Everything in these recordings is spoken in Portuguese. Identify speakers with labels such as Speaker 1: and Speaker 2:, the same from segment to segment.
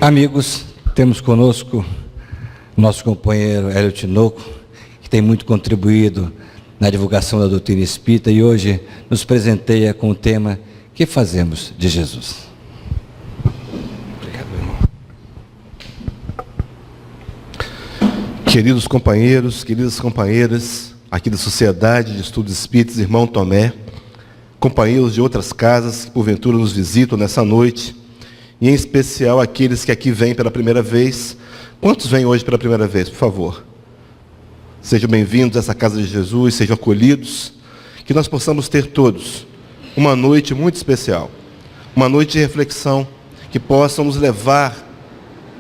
Speaker 1: Amigos, temos conosco nosso companheiro Hélio Tinoco, que tem muito contribuído na divulgação da doutrina espírita e hoje nos presenteia com o tema "Que fazemos de Jesus?".
Speaker 2: Obrigado, irmão. Queridos companheiros, queridas companheiras, aqui da Sociedade de Estudos Espíritas, irmão Tomé, companheiros de outras casas que porventura nos visitam nessa noite, e em especial aqueles que aqui vêm pela primeira vez. Quantos vêm hoje pela primeira vez, por favor? Sejam bem-vindos a essa casa de Jesus, sejam acolhidos, que nós possamos ter todos uma noite muito especial, uma noite de reflexão, que possa nos levar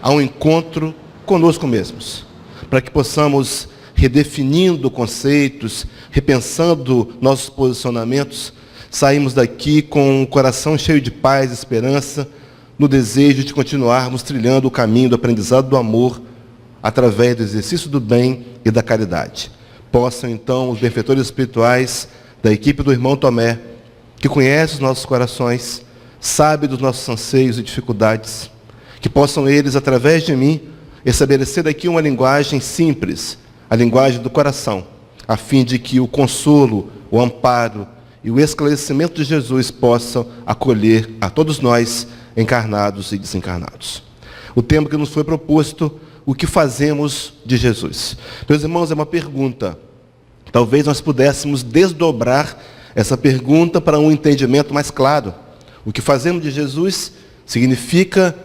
Speaker 2: a um encontro conosco mesmos, para que possamos, redefinindo conceitos, repensando nossos posicionamentos, sairmos daqui com o coração cheio de paz e esperança, no desejo de continuarmos trilhando o caminho do aprendizado do amor, através do exercício do bem e da caridade. Possam, então, os benfeitores espirituais da equipe do irmão Tomé, que conhece os nossos corações, sabe dos nossos anseios e dificuldades, que possam eles, através de mim, estabelecer aqui uma linguagem simples, a linguagem do coração, a fim de que o consolo, o amparo e o esclarecimento de Jesus possam acolher a todos nós, encarnados e desencarnados. O tema que nos foi proposto: o que fazemos de Jesus? Meus irmãos, é uma pergunta. Talvez nós pudéssemos desdobrar essa pergunta para um entendimento mais claro. O que fazemos de Jesus significa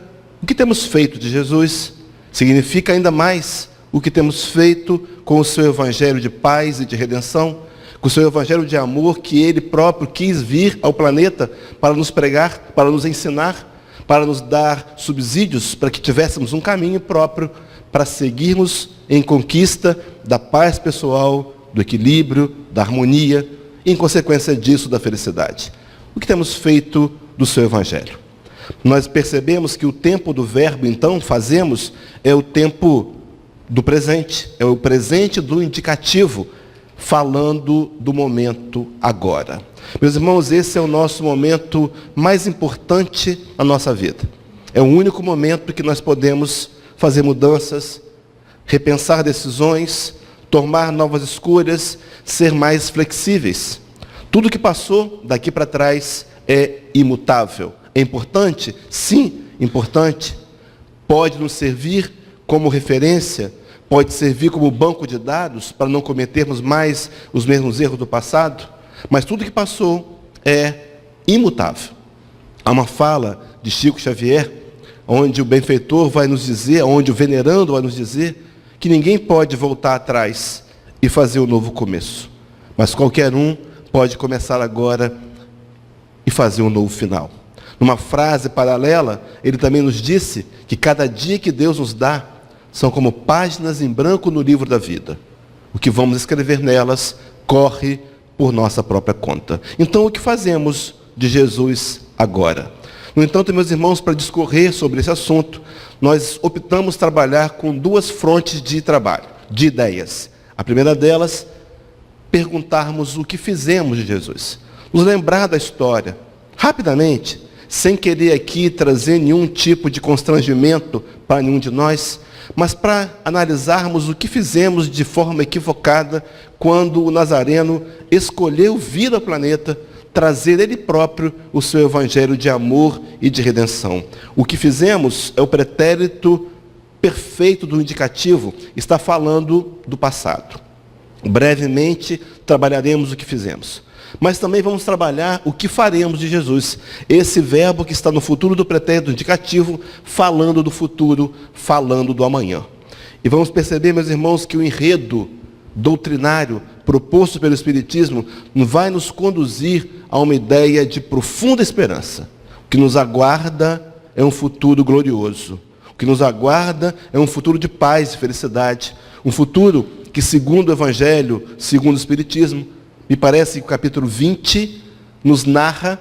Speaker 2: o que temos feito de Jesus, significa ainda mais o que temos feito com o seu evangelho de paz e de redenção, com o seu evangelho de amor que ele próprio quis vir ao planeta para nos pregar, para nos ensinar, para nos dar subsídios, para que tivéssemos um caminho próprio para seguirmos em conquista da paz pessoal, do equilíbrio, da harmonia e, em consequência disso, da felicidade. O que temos feito do seu evangelho? Nós percebemos que o tempo do verbo, então, fazemos, é o tempo do presente, é o presente do indicativo, falando do momento agora. Meus irmãos, esse é o nosso momento mais importante na nossa vida. É o único momento que nós podemos fazer mudanças, repensar decisões, tomar novas escolhas, ser mais flexíveis. Tudo que passou daqui para trás é imutável. É importante? Sim, importante. Pode nos servir como referência, pode servir como banco de dados para não cometermos mais os mesmos erros do passado, mas tudo que passou é imutável. Há uma fala de Chico Xavier, onde o benfeitor vai nos dizer, onde o venerando vai nos dizer, que ninguém pode voltar atrás e fazer um novo começo, mas qualquer um pode começar agora e fazer um novo final. Numa frase paralela, ele também nos disse que cada dia que Deus nos dá são como páginas em branco no livro da vida. O que vamos escrever nelas corre por nossa própria conta. Então, o que fazemos de Jesus agora? No entanto, meus irmãos, para discorrer sobre esse assunto, nós optamos trabalhar com duas frontes de trabalho, de ideias. A primeira delas, perguntarmos o que fizemos de Jesus. Nos lembrar da história, rapidamente, sem querer aqui trazer nenhum tipo de constrangimento para nenhum de nós, mas para analisarmos o que fizemos de forma equivocada quando o Nazareno escolheu vir ao planeta, trazer ele próprio o seu evangelho de amor e de redenção. O que fizemos é o pretérito perfeito do indicativo, está falando do passado. Brevemente trabalharemos o que fizemos, mas também vamos trabalhar o que faremos de Jesus. Esse verbo que está no futuro do pretérito indicativo, falando do futuro, falando do amanhã. E vamos perceber, meus irmãos, que o enredo doutrinário proposto pelo Espiritismo vai nos conduzir a uma ideia de profunda esperança. O que nos aguarda é um futuro glorioso. O que nos aguarda é um futuro de paz e felicidade. Um futuro que, segundo o Evangelho, segundo o Espiritismo, me parece que o capítulo 20 nos narra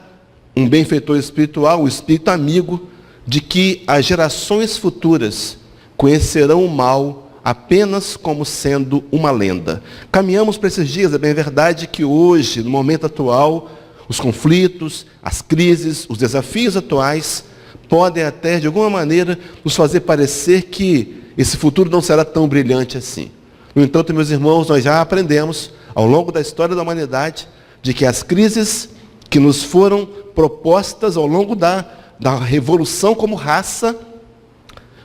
Speaker 2: um benfeitor espiritual, o espírito amigo, de que as gerações futuras conhecerão o mal apenas como sendo uma lenda. Caminhamos para esses dias, é bem verdade que hoje, no momento atual, os conflitos, as crises, os desafios atuais podem até, de alguma maneira, nos fazer parecer que esse futuro não será tão brilhante assim. No entanto, meus irmãos, nós já aprendemos, ao longo da história da humanidade, de que as crises que nos foram propostas ao longo da revolução como raça,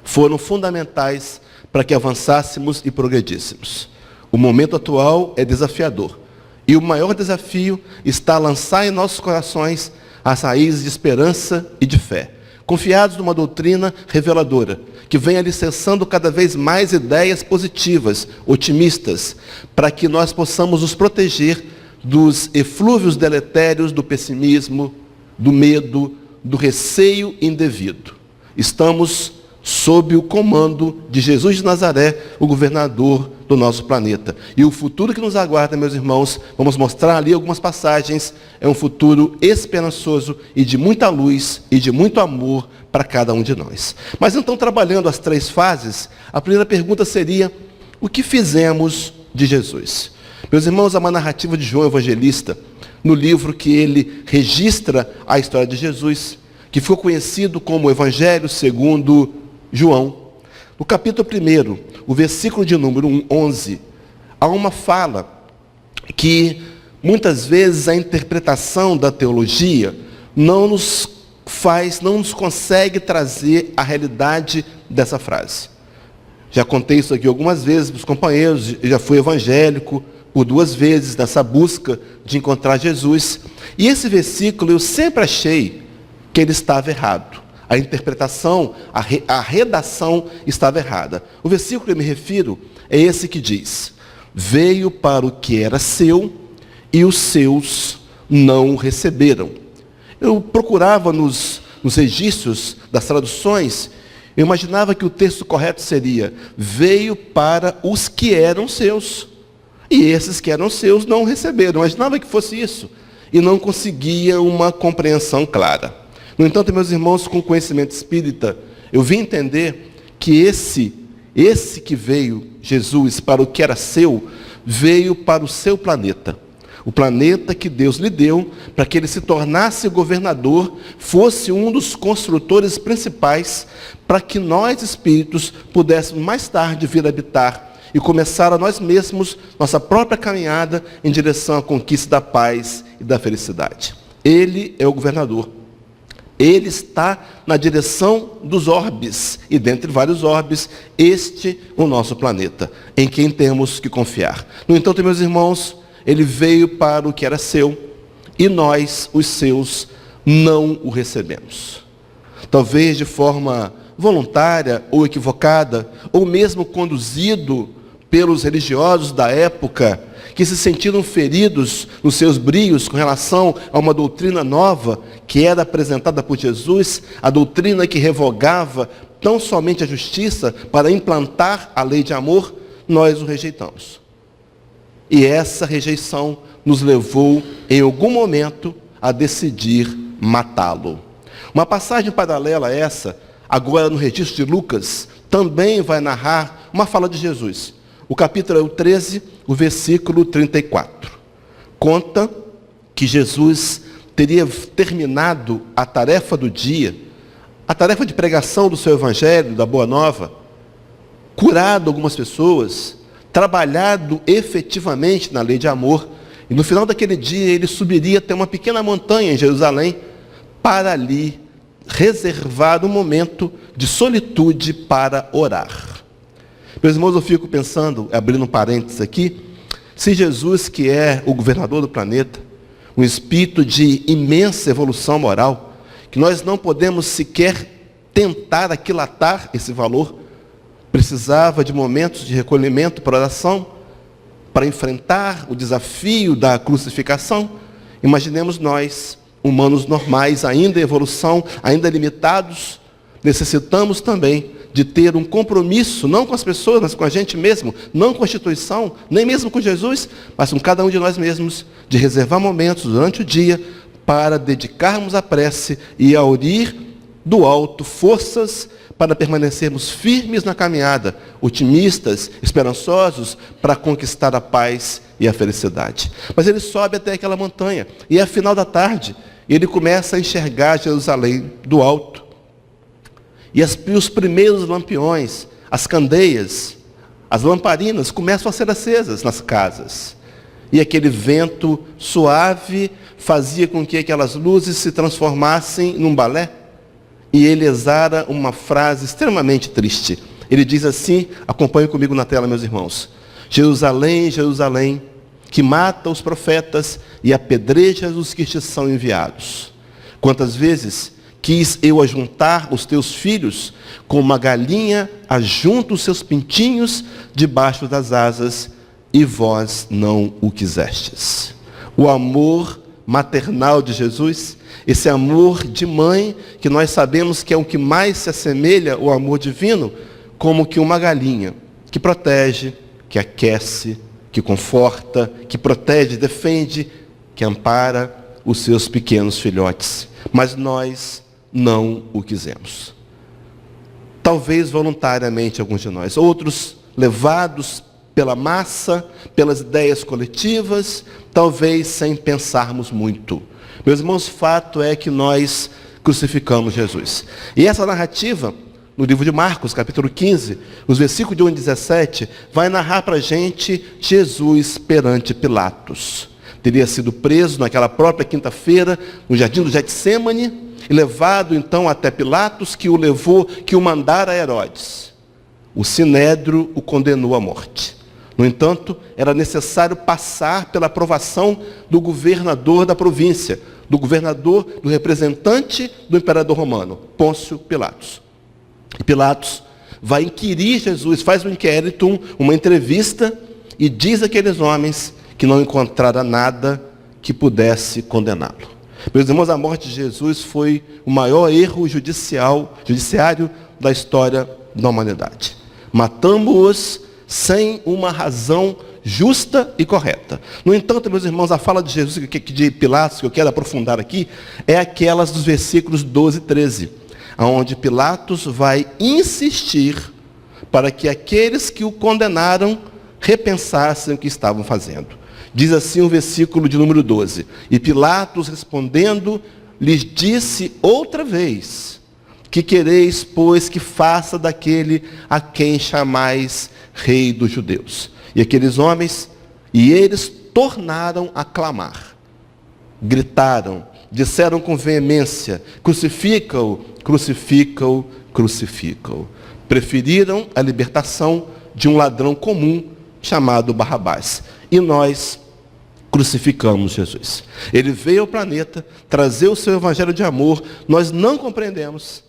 Speaker 2: foram fundamentais para que avançássemos e progredíssemos. O momento atual é desafiador. E o maior desafio está a lançar em nossos corações as raízes de esperança e de fé, confiados numa doutrina reveladora, que vem alicerçando cada vez mais ideias positivas, otimistas, para que nós possamos nos proteger dos eflúvios deletérios do pessimismo, do medo, do receio indevido. Estamos sob o comando de Jesus de Nazaré, o governador do nosso planeta. E o futuro que nos aguarda, meus irmãos, vamos mostrar ali algumas passagens, é um futuro esperançoso e de muita luz e de muito amor para cada um de nós. Mas então, trabalhando as 3 fases, a primeira pergunta seria: o que fizemos de Jesus? Meus irmãos, há uma narrativa de João Evangelista, no livro que ele registra a história de Jesus, que ficou conhecido como Evangelho segundo João. No capítulo 1, o versículo de número 11, há uma fala que muitas vezes a interpretação da teologia não nos consegue trazer a realidade dessa frase. Já contei isso aqui algumas vezes para os companheiros, já fui evangélico por 2 vezes nessa busca de encontrar Jesus. E esse versículo eu sempre achei que ele estava errado. A interpretação, a redação estava errada. O versículo que eu me refiro é esse que diz: veio para o que era seu e os seus não o receberam. Eu procurava nos registros das traduções, eu imaginava que o texto correto seria: veio para os que eram seus, e esses que eram seus não o receberam. Eu imaginava que fosse isso, e não conseguia uma compreensão clara. No entanto, meus irmãos, com conhecimento espírita, eu vim entender que esse que veio, Jesus, para o que era seu, veio para o seu planeta. O planeta que Deus lhe deu, para que ele se tornasse governador, fosse um dos construtores principais, para que nós, espíritos, pudéssemos mais tarde vir habitar e começar a nós mesmos nossa própria caminhada em direção à conquista da paz e da felicidade. Ele é o governador. Ele está na direção dos orbes, e dentre vários orbes, este o nosso planeta, em quem temos que confiar. No entanto, meus irmãos, ele veio para o que era seu, e nós, os seus, não o recebemos. Talvez de forma voluntária ou equivocada, ou mesmo conduzido pelos religiosos da época, que se sentiram feridos nos seus brios com relação a uma doutrina nova que era apresentada por Jesus, a doutrina que revogava tão somente a justiça para implantar a lei de amor, nós o rejeitamos. E essa rejeição nos levou, em algum momento, a decidir matá-lo. Uma passagem paralela a essa, agora no registro de Lucas, também vai narrar uma fala de Jesus. O capítulo é o 13, o versículo 34. Conta que Jesus teria terminado a tarefa do dia, a tarefa de pregação do seu evangelho, da Boa Nova, curado algumas pessoas, trabalhado efetivamente na lei de amor, e no final daquele dia ele subiria até uma pequena montanha em Jerusalém, para ali reservar um momento de solitude para orar. Meus irmãos, eu fico pensando, abrindo um parênteses aqui, se Jesus, que é o governador do planeta, um espírito de imensa evolução moral, que nós não podemos sequer tentar aquilatar esse valor, precisava de momentos de recolhimento para oração, para enfrentar o desafio da crucificação. Imaginemos nós, humanos normais, ainda em evolução, ainda limitados, necessitamos também de ter um compromisso, não com as pessoas, mas com a gente mesmo, não com a instituição, nem mesmo com Jesus, mas com cada um de nós mesmos, de reservar momentos durante o dia para dedicarmos à prece e a ouvir do alto forças para permanecermos firmes na caminhada, otimistas, esperançosos, para conquistar a paz e a felicidade. Mas ele sobe até aquela montanha, e ao final da tarde, ele começa a enxergar Jerusalém do alto. E os primeiros lampiões, as candeias, as lamparinas começam a ser acesas nas casas. E aquele vento suave fazia com que aquelas luzes se transformassem num balé. E ele exala uma frase extremamente triste. Ele diz assim, acompanhe comigo na tela, meus irmãos. Jerusalém, Jerusalém, que mata os profetas e apedreja os que te são enviados. Quantas vezes quis eu ajuntar os teus filhos, como uma galinha ajunta os seus pintinhos debaixo das asas, e vós não o quisestes. O amor maternal de Jesus, esse amor de mãe, que nós sabemos que é o que mais se assemelha ao amor divino, como que uma galinha que protege, que aquece, que conforta, que protege, defende, que ampara os seus pequenos filhotes. Mas nós não o quisemos. Talvez voluntariamente alguns de nós, outros levados pela massa, pelas ideias coletivas, talvez sem pensarmos muito. Meus irmãos, fato é que nós crucificamos Jesus. E essa narrativa, no livro de Marcos, capítulo 15, os versículos de 1 a 17, vai narrar para a gente Jesus perante Pilatos. Teria sido preso naquela própria quinta-feira, no jardim do Getsêmani, e levado então até Pilatos, que o mandara a Herodes. O Sinédrio o condenou à morte. No entanto, era necessário passar pela aprovação do governador da província, do representante do imperador romano, Pôncio Pilatos. E Pilatos vai inquirir Jesus, faz um inquérito, uma entrevista, e diz àqueles homens que não encontrara nada que pudesse condená-lo. Meus irmãos, a morte de Jesus foi o maior erro judiciário da história da humanidade. Matamos-os sem uma razão justa e correta. No entanto, meus irmãos, a fala de Jesus, de Pilatos, que eu quero aprofundar aqui, é aquelas dos versículos 12 e 13, onde Pilatos vai insistir para que aqueles que o condenaram repensassem o que estavam fazendo. Diz assim o versículo de número 12. E Pilatos, respondendo, lhes disse outra vez: que quereis, pois, que faça daquele a quem chamais rei dos judeus? E aqueles homens, e eles tornaram a clamar. Gritaram, disseram com veemência: crucifica-o, crucifica-o, crucifica-o. Preferiram a libertação de um ladrão comum chamado Barrabás. E nós crucificamos Jesus. Ele veio ao planeta trazer o seu evangelho de amor, nós não compreendemos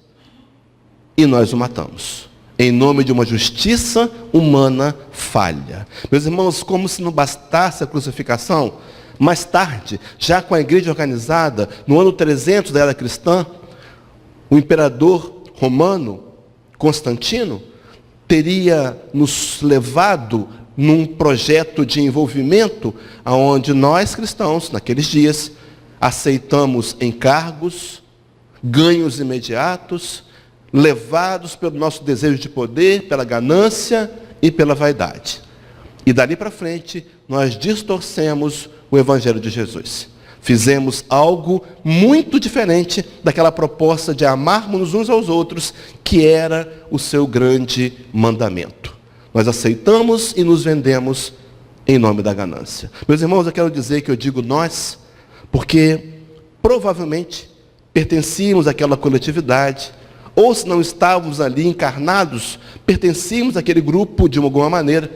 Speaker 2: e nós o matamos. Em nome de uma justiça humana falha. Meus irmãos, como se não bastasse a crucificação, mais tarde, já com a igreja organizada, no ano 300 da era cristã, o imperador romano, Constantino, teria nos levado num projeto de envolvimento, onde nós cristãos, naqueles dias, aceitamos encargos, ganhos imediatos, levados pelo nosso desejo de poder, pela ganância e pela vaidade. E dali para frente, nós distorcemos o Evangelho de Jesus. Fizemos algo muito diferente daquela proposta de amarmos uns aos outros, que era o seu grande mandamento. Nós aceitamos e nos vendemos em nome da ganância. Meus irmãos, eu quero dizer que eu digo nós, porque provavelmente pertencíamos àquela coletividade, ou se não estávamos ali encarnados, pertencíamos àquele grupo de alguma maneira.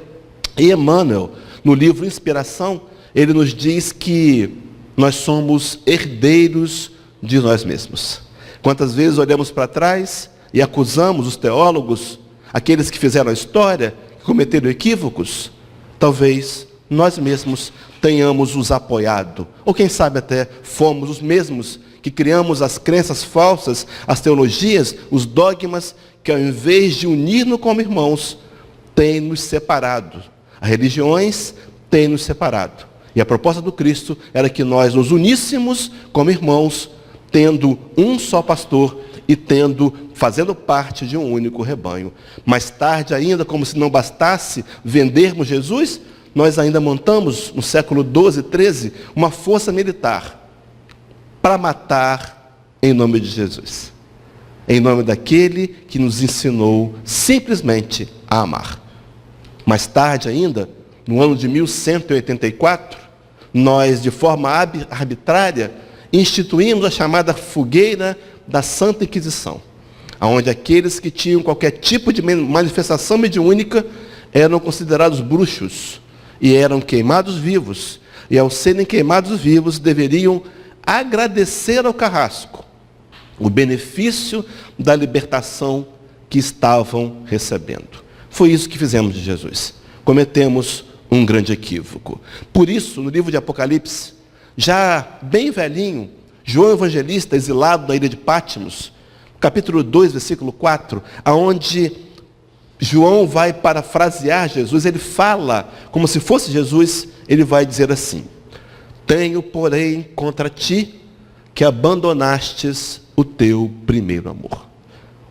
Speaker 2: E Emmanuel, no livro Inspiração, ele nos diz que nós somos herdeiros de nós mesmos. Quantas vezes olhamos para trás e acusamos os teólogos, aqueles que fizeram a história, que cometeram equívocos? Talvez nós mesmos tenhamos os apoiado, ou quem sabe até fomos os mesmos que criamos as crenças falsas, as teologias, os dogmas, que ao invés de unir-nos como irmãos, têm nos separado. As religiões têm nos separado. E a proposta do Cristo era que nós nos uníssemos como irmãos, tendo um só pastor e fazendo parte de um único rebanho. Mais tarde ainda, como se não bastasse vendermos Jesus, nós ainda montamos, no século XII e XIII, uma força militar para matar em nome de Jesus. em nome daquele que nos ensinou simplesmente a amar. Mais tarde ainda, no ano de 1184, nós, de forma arbitrária, instituímos a chamada fogueira da Santa Inquisição, onde aqueles que tinham qualquer tipo de manifestação mediúnica eram considerados bruxos e eram queimados vivos. E ao serem queimados vivos, deveriam agradecer ao carrasco o benefício da libertação que estavam recebendo. Foi isso que fizemos de Jesus. Cometemos um grande equívoco. Por isso, no livro de Apocalipse, já bem velhinho, João Evangelista, exilado na ilha de Patmos, capítulo 2, versículo 4, aonde João vai parafrasear Jesus, ele fala como se fosse Jesus, ele vai dizer assim: tenho, porém, contra ti que abandonastes o teu primeiro amor.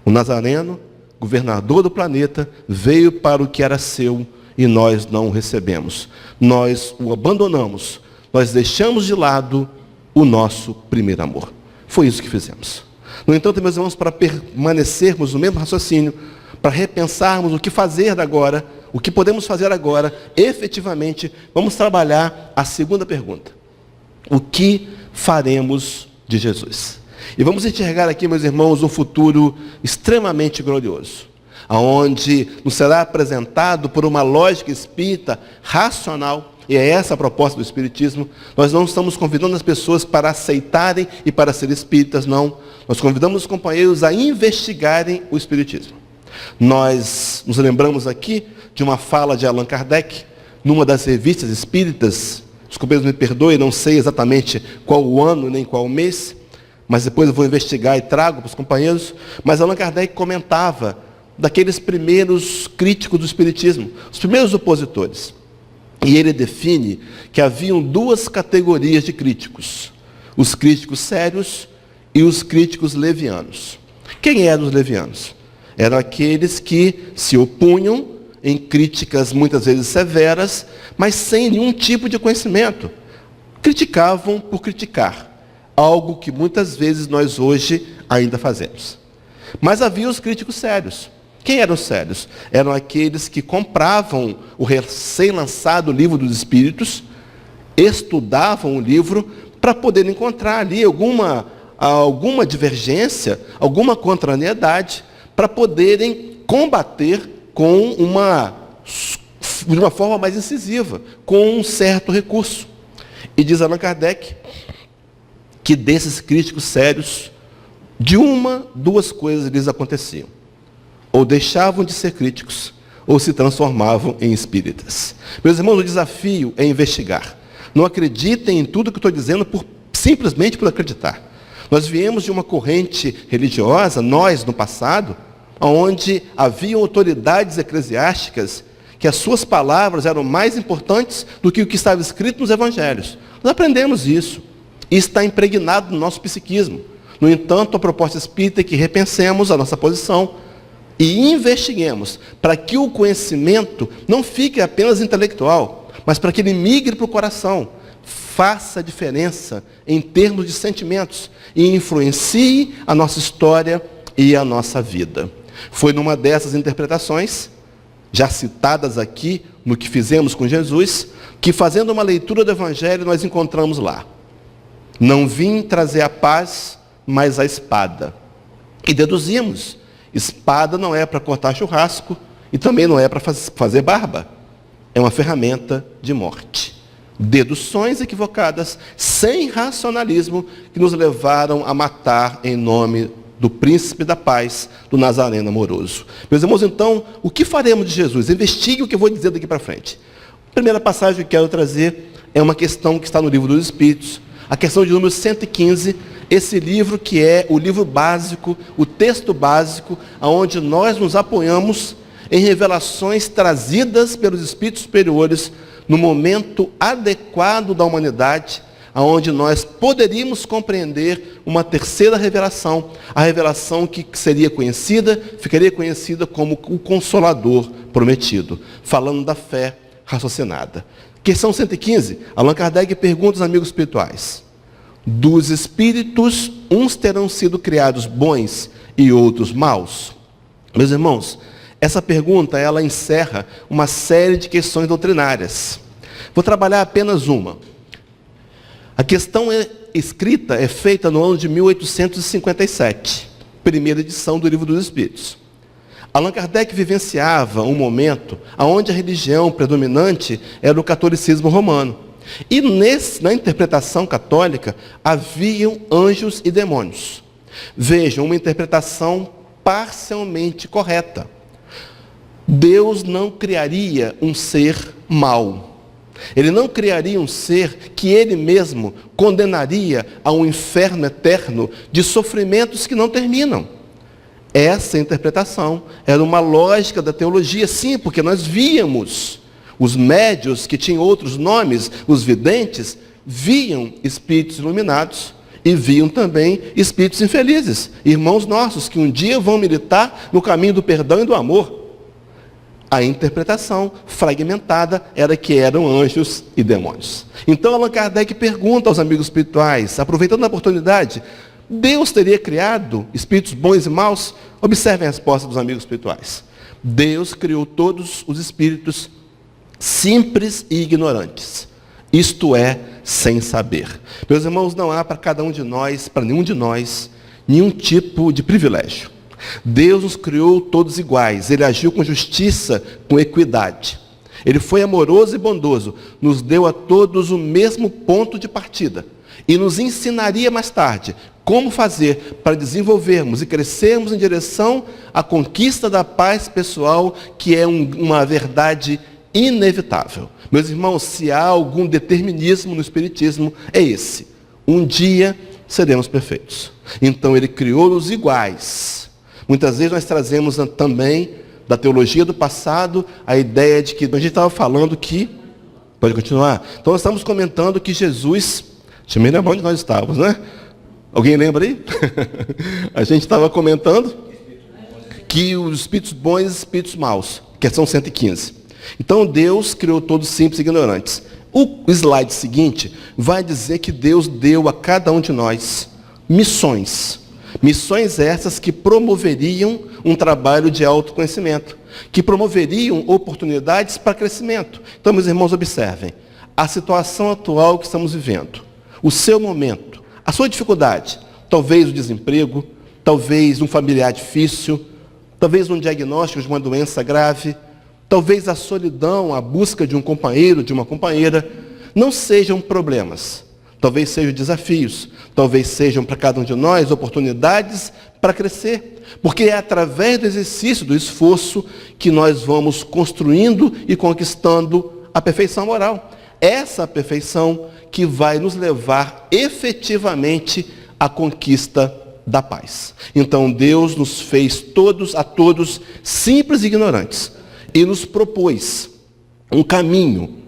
Speaker 2: O Nazareno, governador do planeta, veio para o que era seu e nós não o recebemos. Nós o abandonamos, nós deixamos de lado o nosso primeiro amor. Foi isso que fizemos. No entanto, meus irmãos, para permanecermos no mesmo raciocínio, para repensarmos o que fazer agora, o que podemos fazer agora, efetivamente, vamos trabalhar a segunda pergunta. O que faremos de Jesus? E vamos enxergar aqui, meus irmãos, um futuro extremamente glorioso, onde nos será apresentado por uma lógica espírita racional, e é essa a proposta do Espiritismo. Nós não estamos convidando as pessoas para aceitarem e para serem espíritas, não. Nós convidamos os companheiros a investigarem o Espiritismo. Nós nos lembramos aqui de uma fala de Allan Kardec, numa das revistas espíritas. Os companheiros me perdoem, não sei exatamente qual o ano nem qual o mês, mas depois eu vou investigar e trago para os companheiros. Mas Allan Kardec comentava daqueles primeiros críticos do Espiritismo, os primeiros opositores. E ele define que haviam duas categorias de críticos: os críticos sérios e os críticos levianos. Quem eram os levianos? Eram aqueles que se opunham em críticas muitas vezes severas, mas sem nenhum tipo de conhecimento. Criticavam por criticar, algo que muitas vezes nós hoje ainda fazemos. Mas havia os críticos sérios. Quem eram os sérios? Eram aqueles que compravam o recém-lançado Livro dos Espíritos, estudavam o livro para poder encontrar ali alguma divergência, alguma contrariedade, para poderem combater de uma forma mais incisiva, com um certo recurso. E diz Allan Kardec que desses críticos sérios, de duas coisas lhes aconteciam: ou deixavam de ser críticos, ou se transformavam em espíritas. Meus irmãos, o desafio é investigar. Não acreditem em tudo que estou dizendo simplesmente por acreditar. Nós viemos de uma corrente religiosa, nós, no passado, onde haviam autoridades eclesiásticas que as suas palavras eram mais importantes do que o que estava escrito nos evangelhos. Nós aprendemos isso. E está impregnado no nosso psiquismo. No entanto, a proposta espírita é que repensemos a nossa posição e investiguemos para que o conhecimento não fique apenas intelectual, mas para que ele migre para o coração, faça diferença em termos de sentimentos e influencie a nossa história e a nossa vida. Foi numa dessas interpretações, já citadas aqui no que fizemos com Jesus, que fazendo uma leitura do Evangelho nós encontramos lá: não vim trazer a paz, mas a espada. E deduzimos: espada não é para cortar churrasco e também não é para fazer barba. É uma ferramenta de morte. Deduções equivocadas, sem racionalismo, que nos levaram a matar em nome do príncipe da paz, do Nazareno amoroso. Meus irmãos, então, o que faremos de Jesus? Investigue o que eu vou dizer daqui para frente. A primeira passagem que quero trazer é uma questão que está no Livro dos Espíritos, a questão de número 115, esse livro que é o livro básico, o texto básico, onde nós nos apoiamos em revelações trazidas pelos espíritos superiores no momento adequado da humanidade, onde nós poderíamos compreender uma terceira revelação, a revelação que ficaria conhecida como o Consolador prometido, falando da fé raciocinada. Questão 115, Allan Kardec pergunta aos amigos espirituais: dos espíritos uns terão sido criados bons e outros maus? Meus irmãos, essa pergunta, ela encerra uma série de questões doutrinárias. Vou trabalhar apenas uma. A questão escrita é feita no ano de 1857, primeira edição do Livro dos Espíritos. Allan Kardec vivenciava um momento onde a religião predominante era o catolicismo romano. E na interpretação católica haviam anjos e demônios. Vejam, uma interpretação parcialmente correta. Deus não criaria um ser mau. Ele não criaria um ser que ele mesmo condenaria a um inferno eterno de sofrimentos que não terminam. Essa interpretação era uma lógica da teologia, sim, porque nós víamos os médios que tinham outros nomes, os videntes, viam espíritos iluminados e viam também espíritos infelizes, irmãos nossos que um dia vão militar no caminho do perdão e do amor. A interpretação fragmentada era que eram anjos e demônios. Então Allan Kardec pergunta aos amigos espirituais, aproveitando a oportunidade, Deus teria criado espíritos bons e maus? Observem a resposta dos amigos espirituais. Deus criou todos os espíritos simples e ignorantes. Isto é, sem saber. Meus irmãos, não há para cada um de nós, para nenhum de nós, nenhum tipo de privilégio. Deus nos criou todos iguais. Ele agiu com justiça, com equidade. Ele foi amoroso e bondoso. Nos deu a todos o mesmo ponto de partida. E nos ensinaria mais tarde como fazer para desenvolvermos e crescermos em direção à conquista da paz pessoal, que é uma verdade inevitável. Meus irmãos, se há algum determinismo no Espiritismo, é esse. Um dia seremos perfeitos. Então ele criou-nos iguais. Muitas vezes nós trazemos também da teologia do passado a ideia de que, a gente estava falando que, pode continuar? Então nós estamos comentando que Jesus, deixa eu me lembrar onde nós estávamos, né? Alguém lembra aí? A gente estava comentando que os espíritos bons e os espíritos maus, questão 115. Então Deus criou todos simples e ignorantes. O slide seguinte vai dizer que Deus deu a cada um de nós missões. Missões essas que promoveriam um trabalho de autoconhecimento, que promoveriam oportunidades para crescimento. Então, meus irmãos, observem. A situação atual que estamos vivendo, o seu momento, a sua dificuldade, talvez o desemprego, talvez um familiar difícil, talvez um diagnóstico de uma doença grave, talvez a solidão, a busca de um companheiro, de uma companheira, não sejam problemas. Talvez sejam desafios, talvez sejam para cada um de nós oportunidades para crescer. Porque é através do exercício, do esforço, que nós vamos construindo e conquistando a perfeição moral. Essa perfeição que vai nos levar efetivamente à conquista da paz. Então Deus nos fez a todos simples e ignorantes. E nos propôs um caminho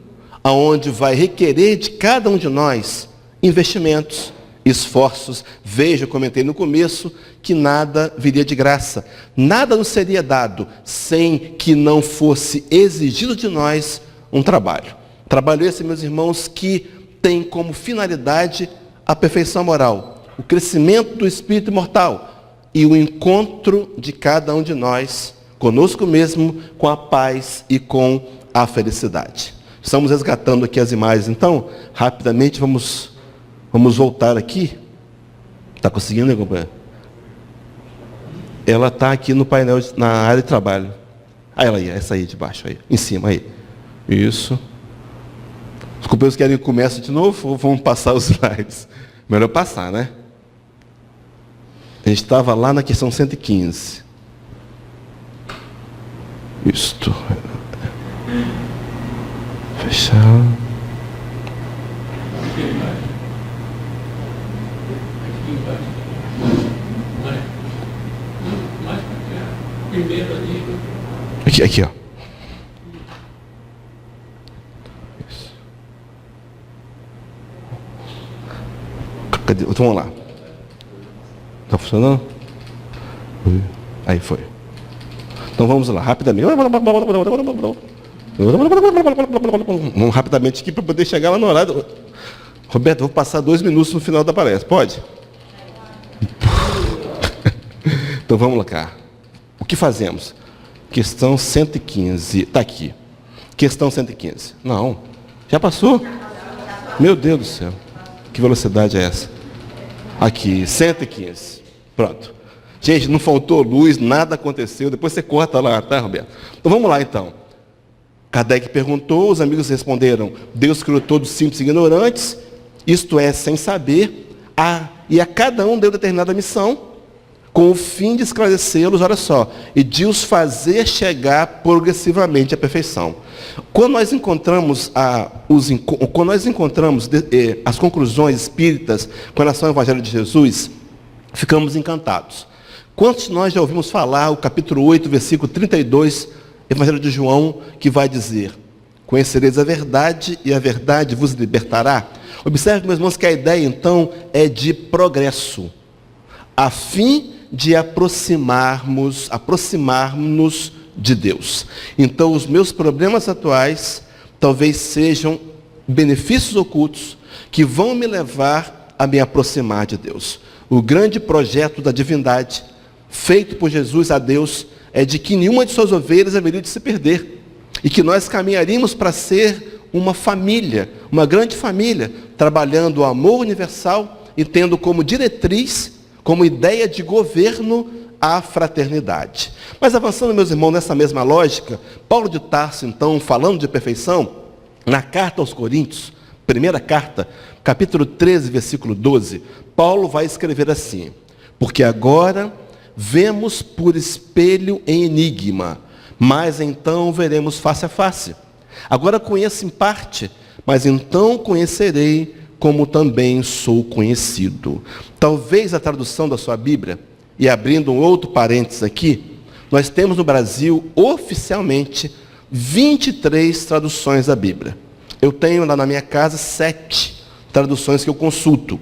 Speaker 2: aonde vai requerer de cada um de nós investimentos, esforços. Veja, eu comentei no começo que nada viria de graça. Nada nos seria dado sem que não fosse exigido de nós um trabalho. Trabalho esse, meus irmãos, que tem como finalidade a perfeição moral, o crescimento do espírito imortal e o encontro de cada um de nós conosco mesmo, com a paz e com a felicidade. Estamos resgatando aqui as imagens, então, rapidamente vamos voltar aqui. Está conseguindo, né, companheiro? Ela está aqui no painel, na área de trabalho. Ah, ela aí, essa aí de baixo, aí, em cima, aí. Isso. Os companheiros querem que comece de novo ou vamos passar os slides? Melhor passar, né? A gente estava lá na questão 115. Isto. Fechar. Aqui, ó. Isso. Cadê? Então, vamos lá. Está funcionando? Aí foi. Então vamos lá, rapidamente. Vamos rapidamente aqui para poder chegar lá no horário. Roberto, vou passar 2 minutos no final da palestra. Pode? Então vamos lá cá. O que fazemos? Questão 115. Está aqui. Questão 115. Não. Já passou? Meu Deus do céu. Que velocidade é essa? Aqui, 115. Pronto. Gente, não faltou luz, nada aconteceu. Depois você corta lá, tá, Roberto? Então vamos lá, então. Kardec perguntou, os amigos responderam: Deus criou todos simples e ignorantes, isto é, sem saber, e a cada um deu determinada missão, com o fim de esclarecê-los, olha só, e de os fazer chegar progressivamente à perfeição. Quando nós encontramos as conclusões espíritas com relação ao Evangelho de Jesus, ficamos encantados. Quantos de nós já ouvimos falar o capítulo 8, versículo 32, Evangelho de João, que vai dizer: conhecereis a verdade e a verdade vos libertará? Observe, meus irmãos, que a ideia, então, é de progresso, a fim de aproximarmos de Deus. Então, os meus problemas atuais talvez sejam benefícios ocultos que vão me levar a me aproximar de Deus. O grande projeto da divindade, feito por Jesus a Deus, é de que nenhuma de suas ovelhas haveria de se perder, e que nós caminharíamos para ser uma família, uma grande família, trabalhando o amor universal e tendo como diretriz, como ideia de governo, a fraternidade. Mas avançando, meus irmãos, nessa mesma lógica, Paulo de Tarso, então, falando de perfeição, na carta aos Coríntios, primeira carta, capítulo 13, versículo 12, Paulo vai escrever assim: porque agora vemos por espelho em enigma, mas então veremos face a face. Agora conheço em parte, mas então conhecerei como também sou conhecido. Talvez a tradução da sua Bíblia, e abrindo um outro parênteses aqui, nós temos no Brasil, oficialmente, 23 traduções da Bíblia. Eu tenho lá na minha casa 7 traduções que eu consulto.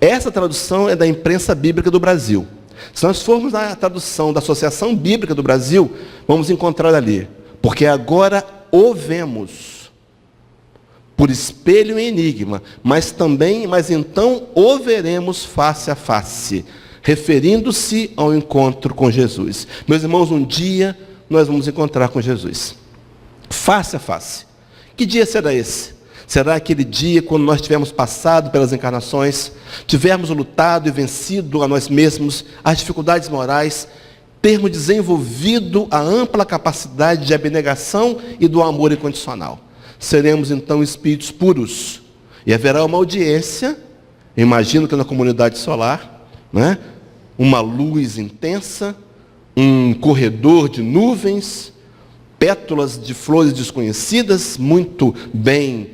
Speaker 2: Essa tradução é da imprensa bíblica do Brasil. Se nós formos na tradução da Associação Bíblica do Brasil, vamos encontrar ali: porque agora o vemos por espelho em enigma, mas então o veremos face a face, referindo-se ao encontro com Jesus. Meus irmãos, um dia nós vamos encontrar com Jesus, face a face. Que dia será esse? Será aquele dia quando nós tivermos passado pelas encarnações, tivermos lutado e vencido a nós mesmos, as dificuldades morais, termos desenvolvido a ampla capacidade de abnegação e do amor incondicional. Seremos então espíritos puros. E haverá uma audiência, imagino que na comunidade solar, né? Uma luz intensa, um corredor de nuvens, pétalas de flores desconhecidas, muito bem,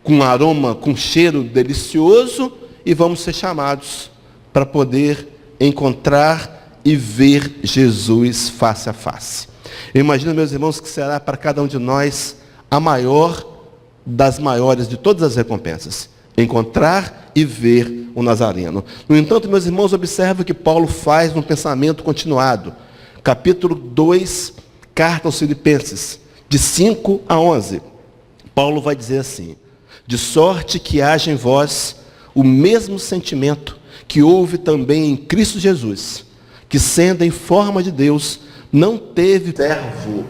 Speaker 2: com aroma, com cheiro delicioso, e vamos ser chamados para poder encontrar e ver Jesus face a face. Eu imagino, meus irmãos, que será para cada um de nós a maior das maiores de todas as recompensas: encontrar e ver o Nazareno. No entanto, meus irmãos, observe o que Paulo faz no pensamento continuado. Capítulo 2, carta aos Filipenses, de 5 a 11. Paulo vai dizer assim: de sorte que haja em vós o mesmo sentimento que houve também em Cristo Jesus, que sendo em forma de Deus, não teve servo,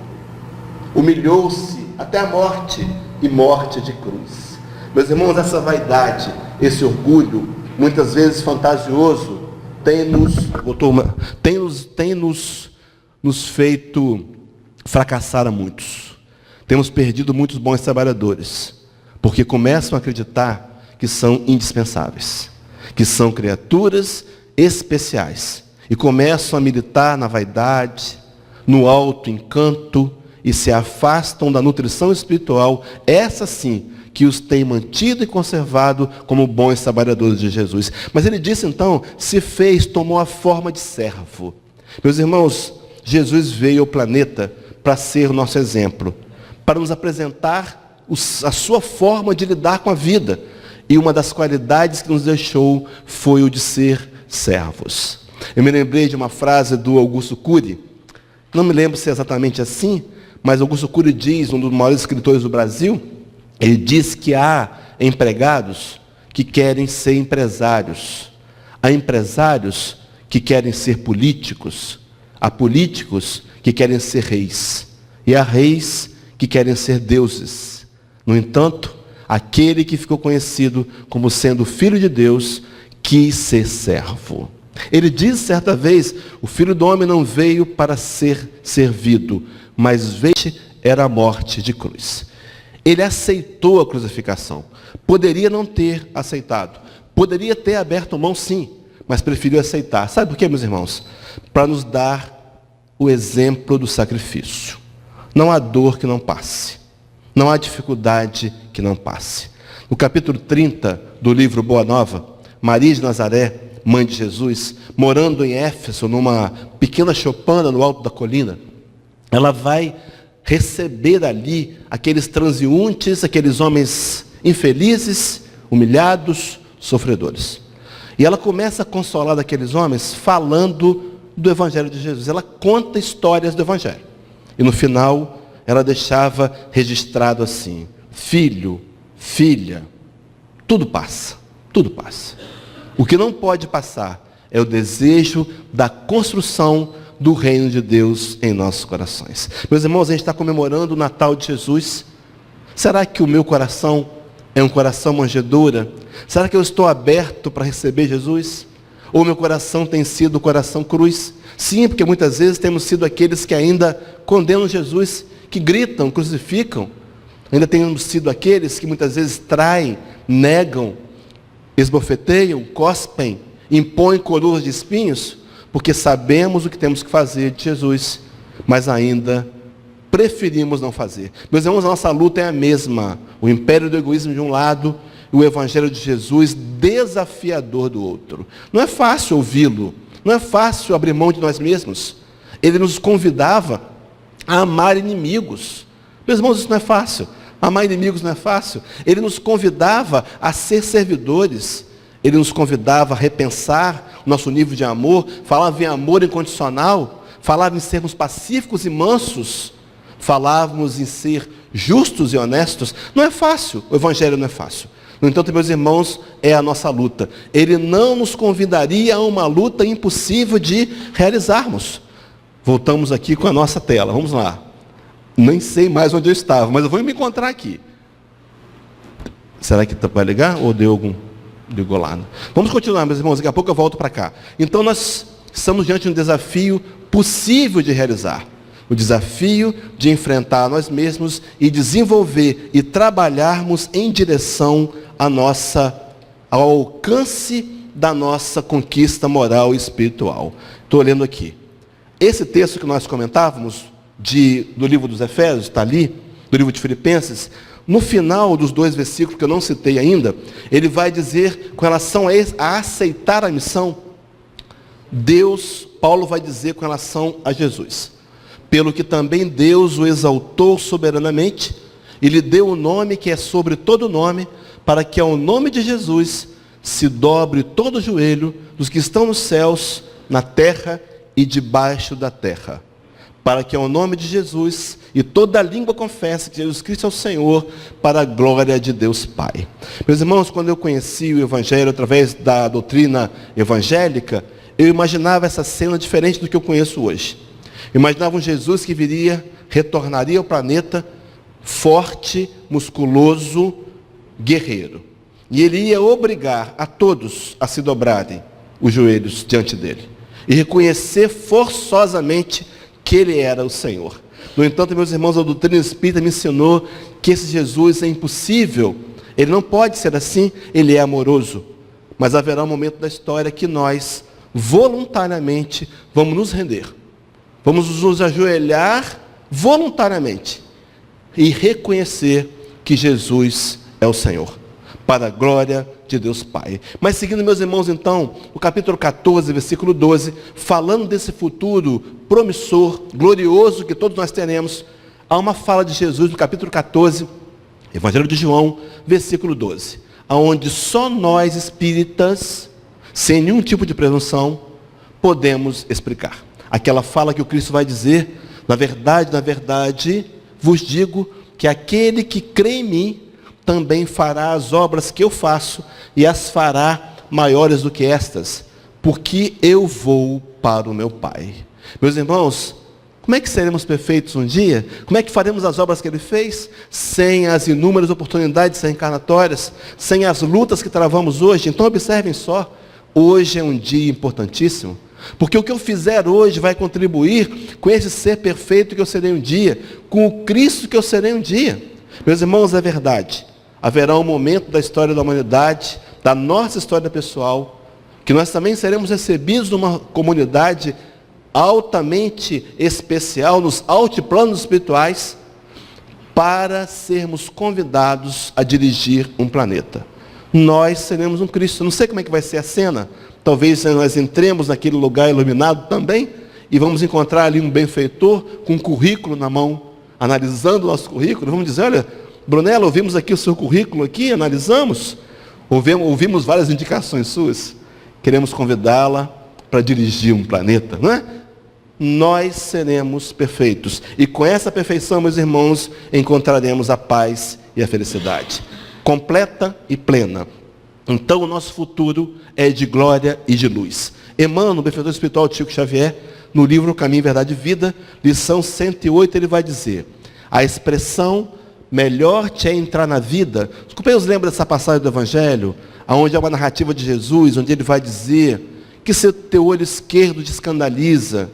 Speaker 2: humilhou-se até a morte, e morte de cruz. Meus irmãos, essa vaidade, esse orgulho, muitas vezes fantasioso, tem nos feito fracassar a muitos. Temos perdido muitos bons trabalhadores, porque começam a acreditar que são indispensáveis, que são criaturas especiais, e começam a militar na vaidade, no auto-encanto, e se afastam da nutrição espiritual, essa sim, que os tem mantido e conservado como bons trabalhadores de Jesus. Mas ele disse então, tomou a forma de servo. Meus irmãos, Jesus veio ao planeta para ser o nosso exemplo, para nos apresentar a sua forma de lidar com a vida. E uma das qualidades que nos deixou foi o de ser servos. Eu me lembrei de uma frase do Augusto Cury, não me lembro se é exatamente assim, mas Augusto Cury diz, um dos maiores escritores do Brasil, ele diz que há empregados que querem ser empresários. Há empresários que querem ser políticos, há políticos que querem ser reis, e há reis que querem ser deuses. No entanto, aquele que ficou conhecido como sendo filho de Deus, quis ser servo. Ele diz certa vez, o Filho do Homem não veio para ser servido, mas veio era a morte de cruz. Ele aceitou a crucificação. Poderia não ter aceitado. Poderia ter aberto mão, sim, mas preferiu aceitar. Sabe por quê, meus irmãos? Para nos dar o exemplo do sacrifício. Não há dor que não passe. Não há dificuldade que não passe. No capítulo 30 do livro Boa Nova, Maria de Nazaré, mãe de Jesus, morando em Éfeso, numa pequena choupana no alto da colina, ela vai receber ali aqueles transeuntes, aqueles homens infelizes, humilhados, sofredores. E ela começa a consolar aqueles homens falando do Evangelho de Jesus. Ela conta histórias do Evangelho. E no final, ela deixava registrado assim: filho, filha, tudo passa, tudo passa. O que não pode passar é o desejo da construção do reino de Deus em nossos corações. Meus irmãos, a gente está comemorando o Natal de Jesus. Será que o meu coração é um coração manjedoura? Será que eu estou aberto para receber Jesus? Ou meu coração tem sido o coração cruz? Sim, porque muitas vezes temos sido aqueles que ainda condenam Jesus, que gritam, crucificam. Ainda temos sido aqueles que muitas vezes traem, negam, esbofeteiam, cospem, impõem coroas de espinhos, porque sabemos o que temos que fazer de Jesus, mas ainda preferimos não fazer. Meus irmãos, a nossa luta é a mesma. O império do egoísmo de um lado, e o Evangelho de Jesus desafiador do outro. Não é fácil ouvi-lo, não é fácil abrir mão de nós mesmos. Ele nos convidava a amar inimigos. Meus irmãos, isso não é fácil. Amar inimigos não é fácil. Ele nos convidava a ser servidores. Ele nos convidava a repensar o nosso nível de amor. Falava em amor incondicional. Falava em sermos pacíficos e mansos. Falávamos em ser justos e honestos. Não é fácil. O Evangelho não é fácil. No entanto, meus irmãos, é a nossa luta. Ele não nos convidaria a uma luta impossível de realizarmos. Voltamos aqui com a nossa tela. Vamos lá. Nem sei mais onde eu estava, mas eu vou me encontrar aqui. Será que vai ligar? Ou deu algum... Ligou lá. Vamos continuar, meus irmãos. Daqui a pouco eu volto para cá. Então, nós estamos diante de um desafio possível de realizar. O desafio de enfrentar nós mesmos e desenvolver e trabalharmos em direção ao alcance da nossa conquista moral e espiritual. Estou lendo aqui. Esse texto que nós comentávamos, do livro dos Efésios, está ali, do livro de Filipenses, no final dos 2 versículos que eu não citei ainda, ele vai dizer, com relação a aceitar a missão, Paulo vai dizer com relação a Jesus. Pelo que também Deus o exaltou soberanamente, e lhe deu o nome que é sobre todo nome, para que ao nome de Jesus se dobre todo o joelho dos que estão nos céus, na terra e debaixo da terra. Para que ao nome de Jesus e toda língua confesse que Jesus Cristo é o Senhor, para a glória de Deus Pai. Meus irmãos, quando eu conheci o Evangelho através da doutrina evangélica, eu imaginava essa cena diferente do que eu conheço hoje. Eu imaginava um Jesus que retornaria ao planeta forte, musculoso, guerreiro. E ele ia obrigar a todos a se dobrarem os joelhos diante dele. E reconhecer forçosamente que ele era o Senhor. No entanto, meus irmãos, a doutrina espírita me ensinou que esse Jesus é impossível. Ele não pode ser assim, ele é amoroso. Mas haverá um momento da história que nós, voluntariamente, vamos nos render. Vamos nos ajoelhar voluntariamente e reconhecer que Jesus é o Senhor, para a glória de Deus Pai. Mas seguindo, meus irmãos, então, o capítulo 14, versículo 12, falando desse futuro promissor, glorioso que todos nós teremos, há uma fala de Jesus no capítulo 14, Evangelho de João, versículo 12, onde só nós espíritas, sem nenhum tipo de presunção, podemos explicar. Aquela fala que o Cristo vai dizer, na verdade, vos digo que aquele que crê em mim, também fará as obras que eu faço, e as fará maiores do que estas, porque eu vou para o meu Pai. Meus irmãos, como é que seremos perfeitos um dia? Como é que faremos as obras que Ele fez? Sem as inúmeras oportunidades reencarnatórias, sem as lutas que travamos hoje. Então observem só, hoje é um dia importantíssimo, porque o que eu fizer hoje vai contribuir com esse ser perfeito que eu serei um dia, com o Cristo que eu serei um dia. Meus irmãos, é verdade, haverá um momento da história da humanidade, da nossa história pessoal, que nós também seremos recebidos numa comunidade altamente especial, nos altiplanos espirituais, para sermos convidados a dirigir um planeta. Nós seremos um Cristo. Não sei como é que vai ser a cena. Talvez nós entremos naquele lugar iluminado também, e vamos encontrar ali um benfeitor com um currículo na mão, analisando o nosso currículo. Vamos dizer, olha, Brunella, ouvimos aqui o seu currículo aqui, analisamos, ouvimos várias indicações suas, queremos convidá-la para dirigir um planeta, não é? Nós seremos perfeitos. E com essa perfeição, meus irmãos, encontraremos a paz e a felicidade. Completa e plena. Então, o nosso futuro é de glória e de luz. Emmanuel, o benfeitor espiritual de Chico Xavier, no livro Caminho, Verdade e Vida, lição 108, ele vai dizer: a expressão melhor te é entrar na vida. Os companheiros lembram dessa passagem do Evangelho, onde há uma narrativa de Jesus, onde ele vai dizer que se o teu olho esquerdo te escandaliza,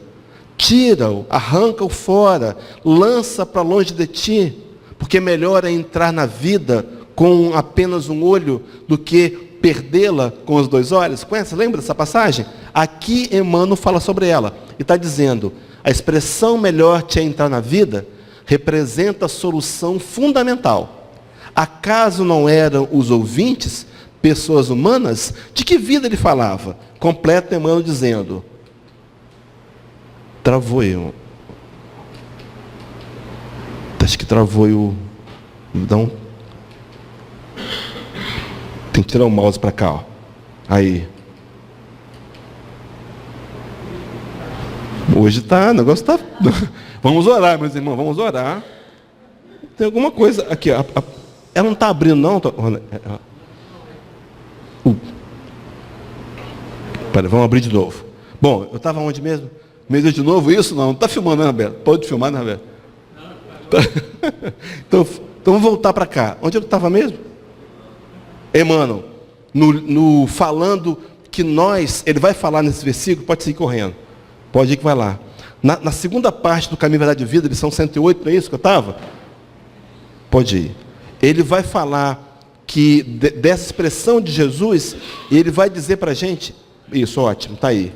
Speaker 2: tira-o, arranca-o fora, lança para longe de ti, porque melhor é entrar na vida com apenas um olho do que perdê-la com os dois olhos. Conhece? Lembra dessa passagem? Aqui Emmanuel fala sobre ela e está dizendo: a expressão melhor te é entrar na vida representa a solução fundamental. Acaso não eram os ouvintes pessoas humanas? De que vida ele falava? Completa Emmanuel dizendo: travou eu. Acho que travou o. Então, tem que tirar o mouse para cá, ó. Aí. Hoje tá, o negócio tá. Vamos orar, meus irmãos, vamos orar. Tem alguma coisa aqui, ó. Ela não está abrindo, não? Pera, vamos abrir de novo. Bom, eu estava onde mesmo? Mesmo de novo isso? Não está filmando, né, Roberto? Pode filmar, né, Roberto? Então vamos voltar para cá. Onde eu estava mesmo? Emmanuel, falando que nós, ele vai falar nesse versículo, pode seguir correndo. Pode ir que vai lá. Na segunda parte do Caminho, Verdade e Vida, lição 108, não é isso que eu estava? Pode ir. Ele vai falar que dessa expressão de Jesus, ele vai dizer para a gente, isso, ótimo, está aí.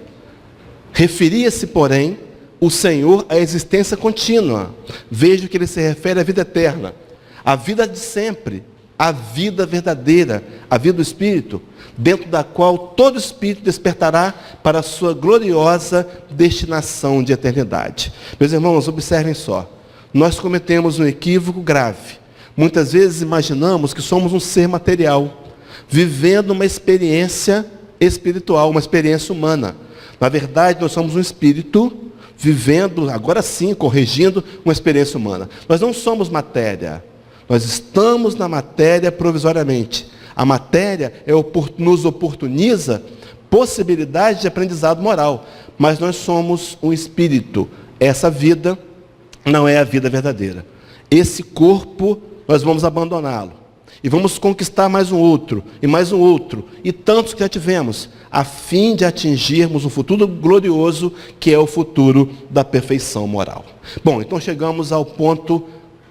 Speaker 2: Referia-se, porém, o Senhor à existência contínua. Veja que ele se refere à vida eterna, à vida de sempre, à vida verdadeira, à vida do Espírito, dentro da qual todo Espírito despertará para a sua gloriosa destinação de eternidade. Meus irmãos, observem só. Nós cometemos um equívoco grave. Muitas vezes imaginamos que somos um ser material, vivendo uma experiência espiritual, uma experiência humana. Na verdade, nós somos um espírito vivendo, agora sim, corrigindo uma experiência humana. Nós não somos matéria. Nós estamos na matéria provisoriamente. A matéria nos oportuniza possibilidade de aprendizado moral. Mas nós somos um espírito. Essa vida não é a vida verdadeira. Esse corpo, nós vamos abandoná-lo. E vamos conquistar mais um outro, e tantos que já tivemos, a fim de atingirmos um futuro glorioso, que é o futuro da perfeição moral. Bom, então chegamos ao ponto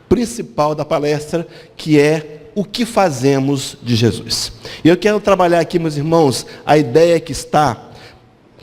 Speaker 2: principal da palestra, que é o que fazemos de Jesus. E eu quero trabalhar aqui, meus irmãos, a ideia que está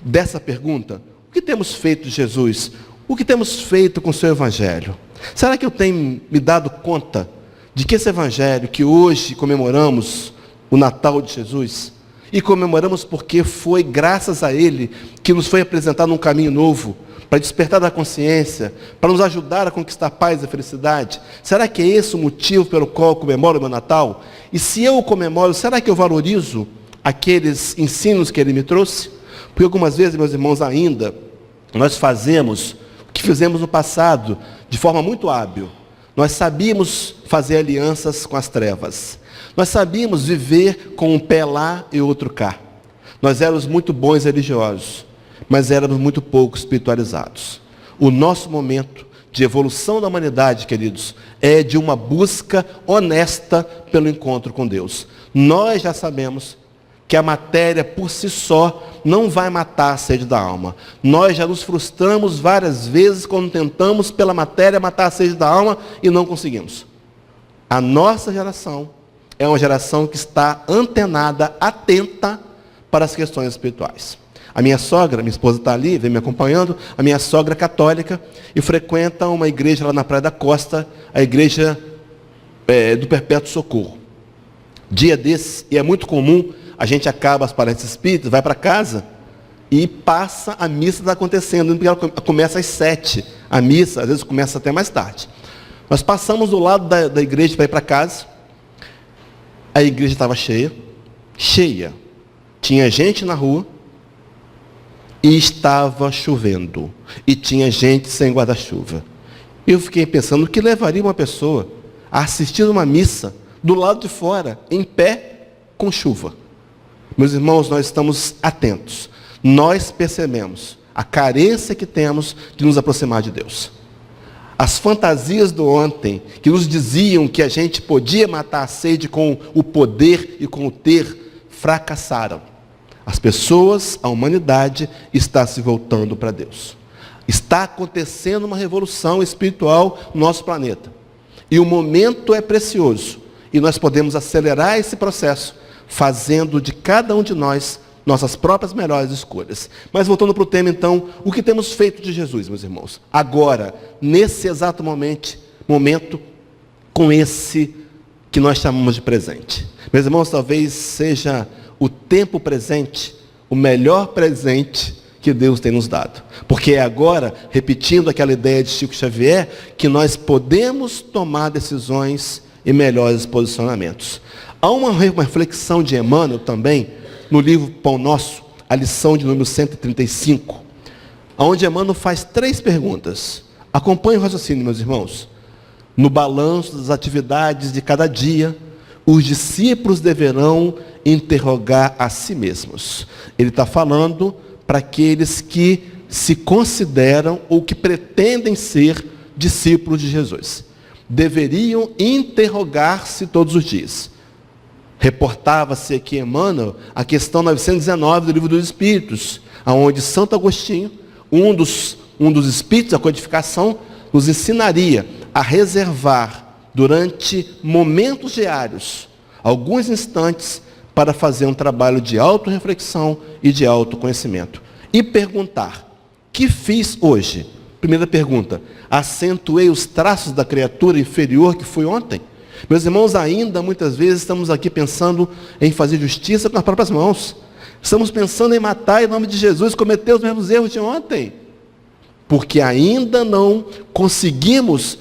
Speaker 2: dessa pergunta: o que temos feito de Jesus? O que temos feito com o seu Evangelho? Será que eu tenho me dado conta de que esse Evangelho, que hoje comemoramos o Natal de Jesus, e comemoramos porque foi graças a Ele que nos foi apresentado um caminho novo, para despertar da consciência, para nos ajudar a conquistar a paz e a felicidade? Será que é esse o motivo pelo qual eu comemoro o meu Natal? E se eu o comemoro, será que eu valorizo aqueles ensinos que Ele me trouxe? Porque algumas vezes, meus irmãos, ainda, nós fazemos o que fizemos no passado, de forma muito hábil. Nós sabíamos fazer alianças com as trevas. Nós sabíamos viver com um pé lá e outro cá. Nós éramos muito bons religiosos, mas éramos muito pouco espiritualizados. O nosso momento de evolução da humanidade, queridos, é de uma busca honesta pelo encontro com Deus. Nós já sabemos que a matéria por si só não vai matar a sede da alma. Nós já nos frustramos várias vezes quando tentamos pela matéria matar a sede da alma e não conseguimos. A nossa geração é uma geração que está antenada, atenta para as questões espirituais. A minha sogra, minha esposa está ali, vem me acompanhando, a minha sogra é católica e frequenta uma igreja lá na Praia da Costa, a igreja do Perpétuo Socorro. Dia desses, e é muito comum, a gente acaba as palestras espíritas, vai para casa e passa a missa está acontecendo, porque ela começa às 7, a missa às vezes começa até mais tarde. Nós passamos do lado da igreja para ir para casa, a igreja estava cheia, tinha gente na rua, e estava chovendo, e tinha gente sem guarda-chuva. Eu fiquei pensando, o que levaria uma pessoa a assistir uma missa do lado de fora, em pé, com chuva? Meus irmãos, nós estamos atentos. Nós percebemos a carência que temos de nos aproximar de Deus. As fantasias do ontem, que nos diziam que a gente podia matar a sede com o poder e com o ter, fracassaram. As pessoas, a humanidade, está se voltando para Deus. Está acontecendo uma revolução espiritual no nosso planeta. E o momento é precioso. E nós podemos acelerar esse processo, fazendo de cada um de nós nossas próprias melhores escolhas. Mas voltando para o tema, então, o que temos feito de Jesus, meus irmãos? Agora, nesse exato momento, com esse que nós chamamos de presente. Meus irmãos, talvez seja o tempo presente, o melhor presente que Deus tem nos dado. Porque é agora, repetindo aquela ideia de Chico Xavier, que nós podemos tomar decisões e melhores posicionamentos. Há uma reflexão de Emmanuel também, no livro Pão Nosso, a lição de número 135, onde Emmanuel faz 3 perguntas. Acompanhe o raciocínio, meus irmãos. No balanço das atividades de cada dia, os discípulos deverão interrogar a si mesmos. Ele está falando para aqueles que se consideram ou que pretendem ser discípulos de Jesus. Deveriam interrogar-se todos os dias. Reportava-se aqui Emmanuel a questão 919 do Livro dos Espíritos, onde Santo Agostinho, um dos espíritos da codificação, nos ensinaria a reservar durante momentos diários, alguns instantes, para fazer um trabalho de autorreflexão e de autoconhecimento. E perguntar, que fiz hoje? Primeira pergunta, acentuei os traços da criatura inferior que fui ontem? Meus irmãos, ainda muitas vezes estamos aqui pensando em fazer justiça com as próprias mãos. Estamos pensando em matar em nome de Jesus, cometer os mesmos erros de ontem. Porque ainda não conseguimos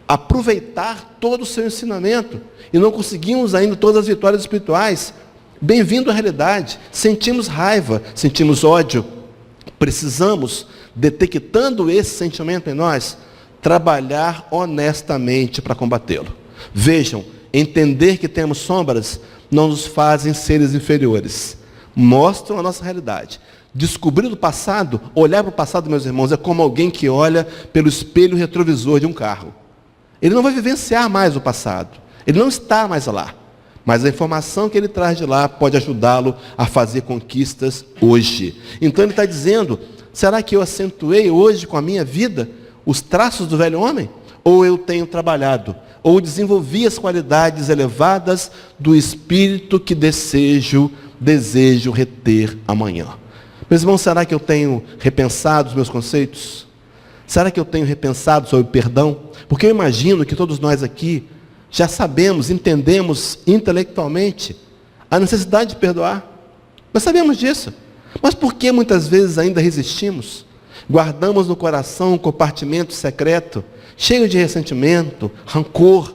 Speaker 2: aproveitar todo o seu ensinamento. E não conseguimos ainda todas as vitórias espirituais. Bem-vindo à realidade. Sentimos raiva, sentimos ódio. Precisamos, detectando esse sentimento em nós, trabalhar honestamente para combatê-lo. Vejam, entender que temos sombras não nos fazem seres inferiores. Mostram a nossa realidade. Descobrir o passado, olhar para o passado, meus irmãos, é como alguém que olha pelo espelho retrovisor de um carro. Ele não vai vivenciar mais o passado. Ele não está mais lá. Mas a informação que ele traz de lá pode ajudá-lo a fazer conquistas hoje. Então ele está dizendo, será que eu acentuei hoje com a minha vida os traços do velho homem? Ou eu tenho trabalhado? Ou desenvolvi as qualidades elevadas do espírito que desejo reter amanhã? Meus irmãos, será que eu tenho repensado os meus conceitos? Será que eu tenho repensado sobre o perdão? Porque eu imagino que todos nós aqui já sabemos, entendemos intelectualmente a necessidade de perdoar. Nós sabemos disso. Mas por que muitas vezes ainda resistimos? Guardamos no coração um compartimento secreto, cheio de ressentimento, rancor,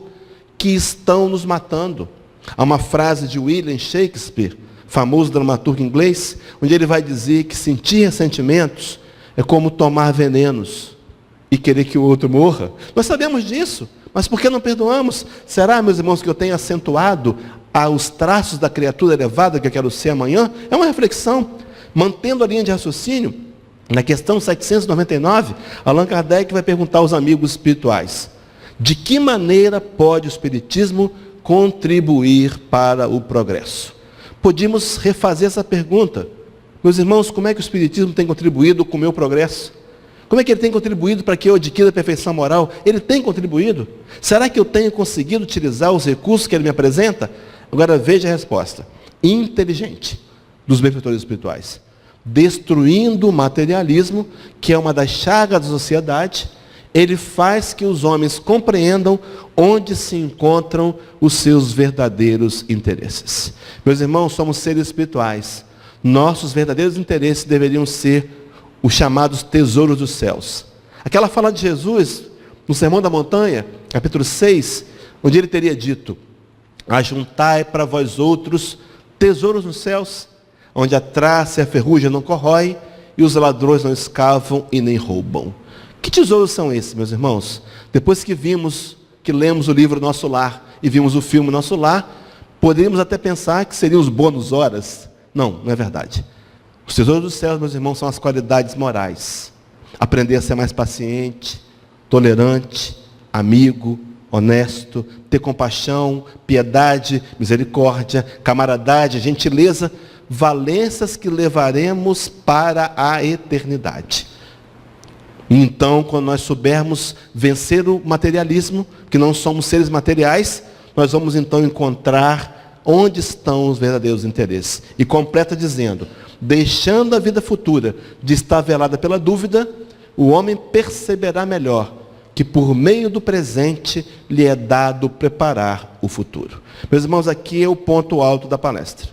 Speaker 2: que estão nos matando. Há uma frase de William Shakespeare, famoso dramaturgo inglês, onde ele vai dizer que sentir ressentimentos é como tomar venenos e querer que o outro morra. Nós sabemos disso, mas por que não perdoamos? Será, meus irmãos, que eu tenho acentuado aos traços da criatura elevada que eu quero ser amanhã? É uma reflexão. Mantendo a linha de raciocínio, na questão 799, Allan Kardec vai perguntar aos amigos espirituais: de que maneira pode o Espiritismo contribuir para o progresso? Podíamos refazer essa pergunta. Meus irmãos, como é que o Espiritismo tem contribuído com o meu progresso? Como é que ele tem contribuído para que eu adquira a perfeição moral? Ele tem contribuído? Será que eu tenho conseguido utilizar os recursos que ele me apresenta? Agora veja a resposta. Inteligente dos benfeitores espirituais. Destruindo o materialismo, que é uma das chagas da sociedade, ele faz que os homens compreendam onde se encontram os seus verdadeiros interesses. Meus irmãos, somos seres espirituais. Nossos verdadeiros interesses deveriam ser os chamados tesouros dos céus. Aquela fala de Jesus, no Sermão da Montanha, capítulo 6, onde ele teria dito: ajuntai para vós outros tesouros nos céus, onde a traça e a ferrugem não corrói, e os ladrões não escavam e nem roubam. Que tesouros são esses, meus irmãos? Depois que lemos o livro Nosso Lar e vimos o filme Nosso Lar, poderíamos até pensar que seriam os bônus horas. Não, não é verdade. Os tesouros dos céus, meus irmãos, são as qualidades morais. Aprender a ser mais paciente, tolerante, amigo, honesto, ter compaixão, piedade, misericórdia, camaradagem, gentileza, valências que levaremos para a eternidade. Então, quando nós soubermos vencer o materialismo, que não somos seres materiais, nós vamos então encontrar onde estão os verdadeiros interesses. E completa dizendo: deixando a vida futura de estar velada pela dúvida, o homem perceberá melhor que por meio do presente lhe é dado preparar o futuro. Meus irmãos, aqui é o ponto alto da palestra.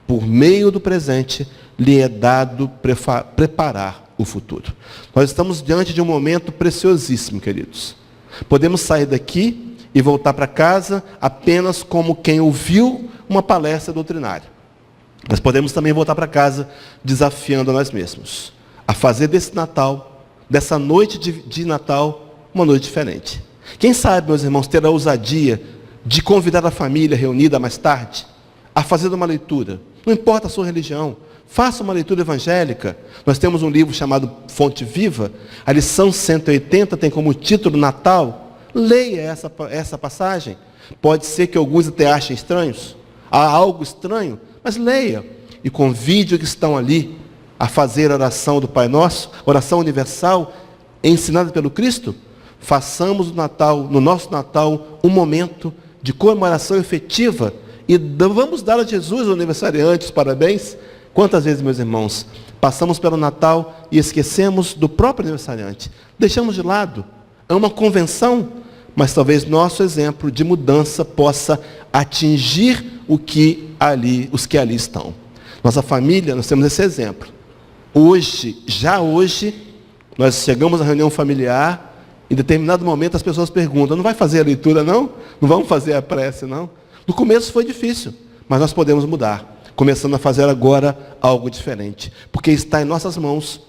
Speaker 2: Por meio do presente lhe é dado preparar o futuro. Nós estamos diante de um momento preciosíssimo, queridos. Podemos sair daqui e voltar para casa apenas como quem ouviu uma palestra doutrinária. Mas podemos também voltar para casa desafiando a nós mesmos a fazer desse Natal, dessa noite de Natal, uma noite diferente. Quem sabe, meus irmãos, ter a ousadia de convidar a família reunida mais tarde a fazer uma leitura. Não importa a sua religião, faça uma leitura evangélica. Nós temos um livro chamado Fonte Viva. A lição 180 tem como título Natal. Leia essa passagem. Pode ser que alguns até achem estranhos. Há algo estranho, mas leia. E convide os que estão ali a fazer a oração do Pai Nosso, oração universal, ensinada pelo Cristo. Façamos o Natal, no nosso Natal, um momento de comemoração efetiva. E vamos dar a Jesus, o aniversariante, os parabéns. Quantas vezes, meus irmãos, passamos pelo Natal e esquecemos do próprio aniversariante? Deixamos de lado. É uma convenção, mas talvez nosso exemplo de mudança possa atingir os que ali estão. Nossa família, nós temos esse exemplo. Hoje, nós chegamos à reunião familiar, em determinado momento as pessoas perguntam: não vai fazer a leitura não? Não vamos fazer a prece não? No começo foi difícil, mas nós podemos mudar, começando a fazer agora algo diferente, porque está em nossas mãos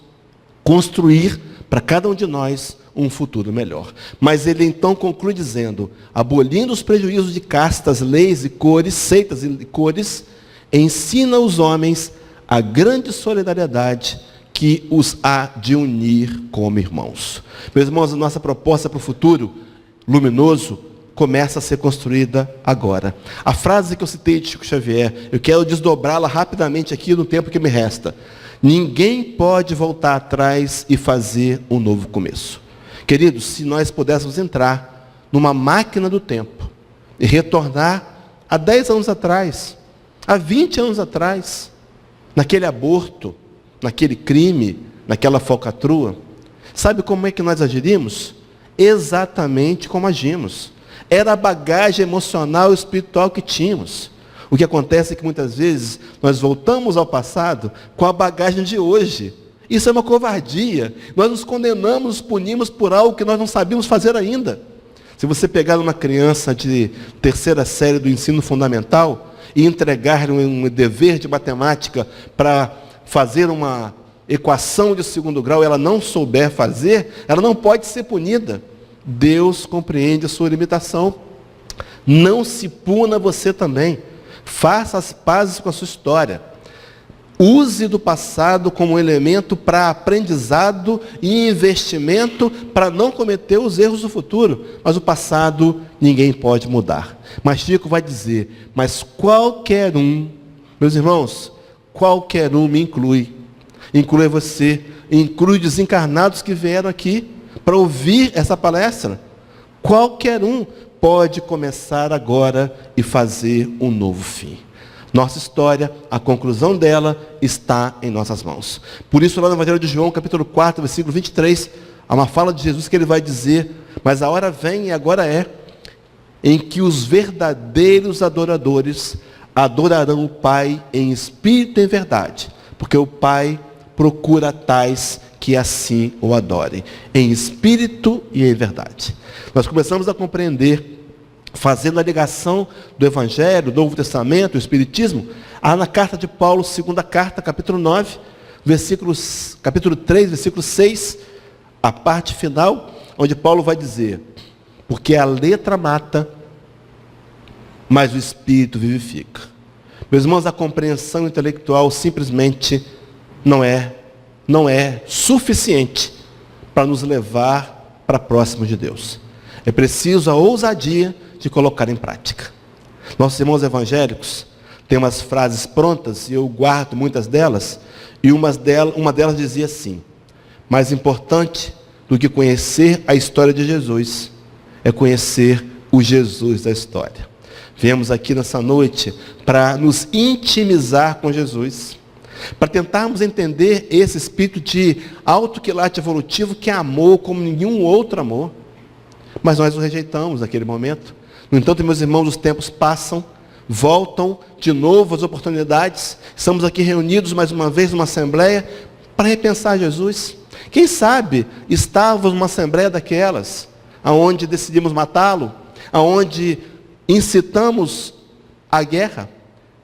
Speaker 2: construir para cada um de nós um futuro melhor. Mas ele então conclui dizendo: abolindo os prejuízos de castas, leis e cores, seitas e cores, ensina os homens a grande solidariedade que os há de unir como irmãos. Meus irmãos, a nossa proposta para o futuro luminoso começa a ser construída agora. A frase que eu citei de Chico Xavier, eu quero desdobrá-la rapidamente aqui no tempo que me resta. Ninguém pode voltar atrás e fazer um novo começo. Queridos, se nós pudéssemos entrar numa máquina do tempo e retornar a 10 anos atrás, a 20 anos atrás, naquele aborto, naquele crime, naquela falcatrua, sabe como é que nós agiríamos? Exatamente como agimos. Era a bagagem emocional e espiritual que tínhamos. O que acontece é que muitas vezes nós voltamos ao passado com a bagagem de hoje. Isso é uma covardia. Nós nos condenamos, nos punimos por algo que nós não sabíamos fazer ainda. Se você pegar uma criança de 3ª série do ensino fundamental e entregar-lhe um dever de matemática para fazer uma equação de 2º grau e ela não souber fazer, ela não pode ser punida. Deus compreende a sua limitação. Não se puna você também. Faça as pazes com a sua história. Use do passado como elemento para aprendizado e investimento para não cometer os erros do futuro. Mas o passado ninguém pode mudar. Mas Chico vai dizer, mas qualquer um, meus irmãos, qualquer um me inclui. Inclui você, inclui desencarnados que vieram aqui para ouvir essa palestra. Qualquer um pode começar agora e fazer um novo fim. Nossa história, a conclusão dela está em nossas mãos. Por isso, lá no Evangelho de João, capítulo 4, versículo 23, há uma fala de Jesus que ele vai dizer, mas a hora vem e agora é, em que os verdadeiros adoradores adorarão o Pai em espírito e em verdade, porque o Pai procura tais que assim o adorem, em espírito e em verdade. Nós começamos a compreender, fazendo a ligação do Evangelho, do Novo Testamento, do Espiritismo, na carta de Paulo, segunda carta, capítulo 9, capítulo 3, versículo 6, a parte final, onde Paulo vai dizer, porque a letra mata, mas o Espírito vivifica. Meus irmãos, a compreensão intelectual simplesmente não é suficiente para nos levar para próximo de Deus. É preciso a ousadia de colocar em prática. Nossos irmãos evangélicos têm umas frases prontas, e eu guardo muitas delas, e uma delas dizia assim, mais importante do que conhecer a história de Jesus, é conhecer o Jesus da história. Viemos aqui nessa noite para nos intimizar com Jesus, para tentarmos entender esse espírito de autoquilate evolutivo que amou como nenhum outro amor, mas nós o rejeitamos naquele momento. No entanto, meus irmãos, os tempos passam, voltam de novo as oportunidades. Estamos aqui reunidos mais uma vez numa assembleia para repensar Jesus. Quem sabe estávamos numa assembleia daquelas, aonde decidimos matá-lo, aonde incitamos a guerra,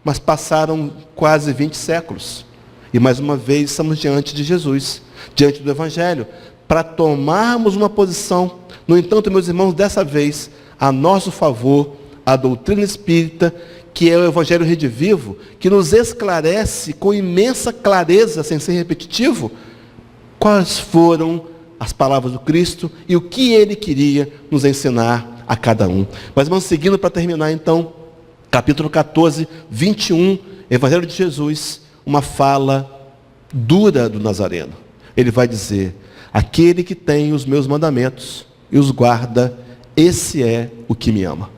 Speaker 2: mas passaram quase 20 séculos. E mais uma vez estamos diante de Jesus, diante do Evangelho, para tomarmos uma posição. No entanto, meus irmãos, dessa vez, a nosso favor, a doutrina espírita, que é o Evangelho redivivo, que nos esclarece com imensa clareza, sem ser repetitivo, quais foram as palavras do Cristo e o que ele queria nos ensinar a cada um. Mas vamos seguindo para terminar então, capítulo 14, 21, Evangelho de Jesus, uma fala dura do Nazareno. Ele vai dizer, aquele que tem os meus mandamentos e os guarda, esse é o que me ama.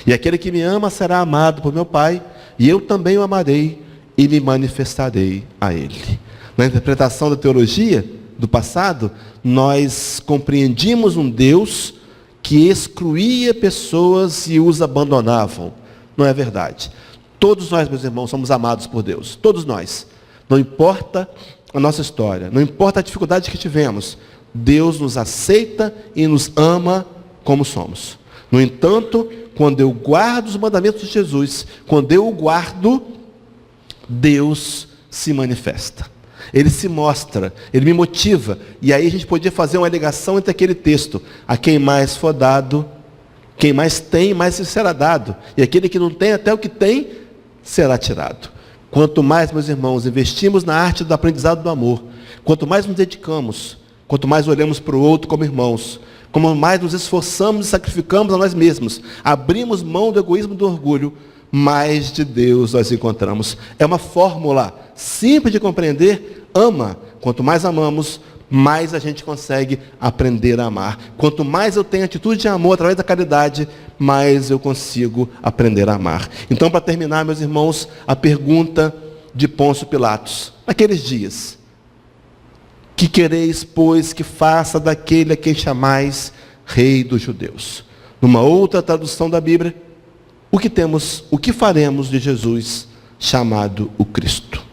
Speaker 2: E aquele que me ama será amado por meu Pai, e eu também o amarei e me manifestarei a ele. Na interpretação da teologia do passado, nós compreendimos um Deus que excluía pessoas e os abandonavam. Não é verdade. Todos nós, meus irmãos, somos amados por Deus. Todos nós. Não importa a nossa história, não importa a dificuldade que tivemos, Deus nos aceita e nos ama como somos. No entanto, quando eu guardo os mandamentos de Jesus, quando eu o guardo, Deus se manifesta. Ele se mostra, ele me motiva. E aí a gente podia fazer uma ligação entre aquele texto. A quem mais for dado, quem mais tem, mais lhe será dado. E aquele que não tem, até o que tem, será tirado. Quanto mais, meus irmãos, investimos na arte do aprendizado do amor, quanto mais nos dedicamos, quanto mais olhamos para o outro como irmãos, como mais nos esforçamos e sacrificamos a nós mesmos, abrimos mão do egoísmo e do orgulho, mais de Deus nós encontramos. É uma fórmula simples de compreender. Ama. Quanto mais amamos, mais a gente consegue aprender a amar. Quanto mais eu tenho atitude de amor através da caridade, mais eu consigo aprender a amar. Então, para terminar, meus irmãos, a pergunta de Pôncio Pilatos. Naqueles dias, que quereis, pois, que faça daquele a quem chamais Rei dos Judeus? Numa outra tradução da Bíblia, o que faremos de Jesus chamado o Cristo?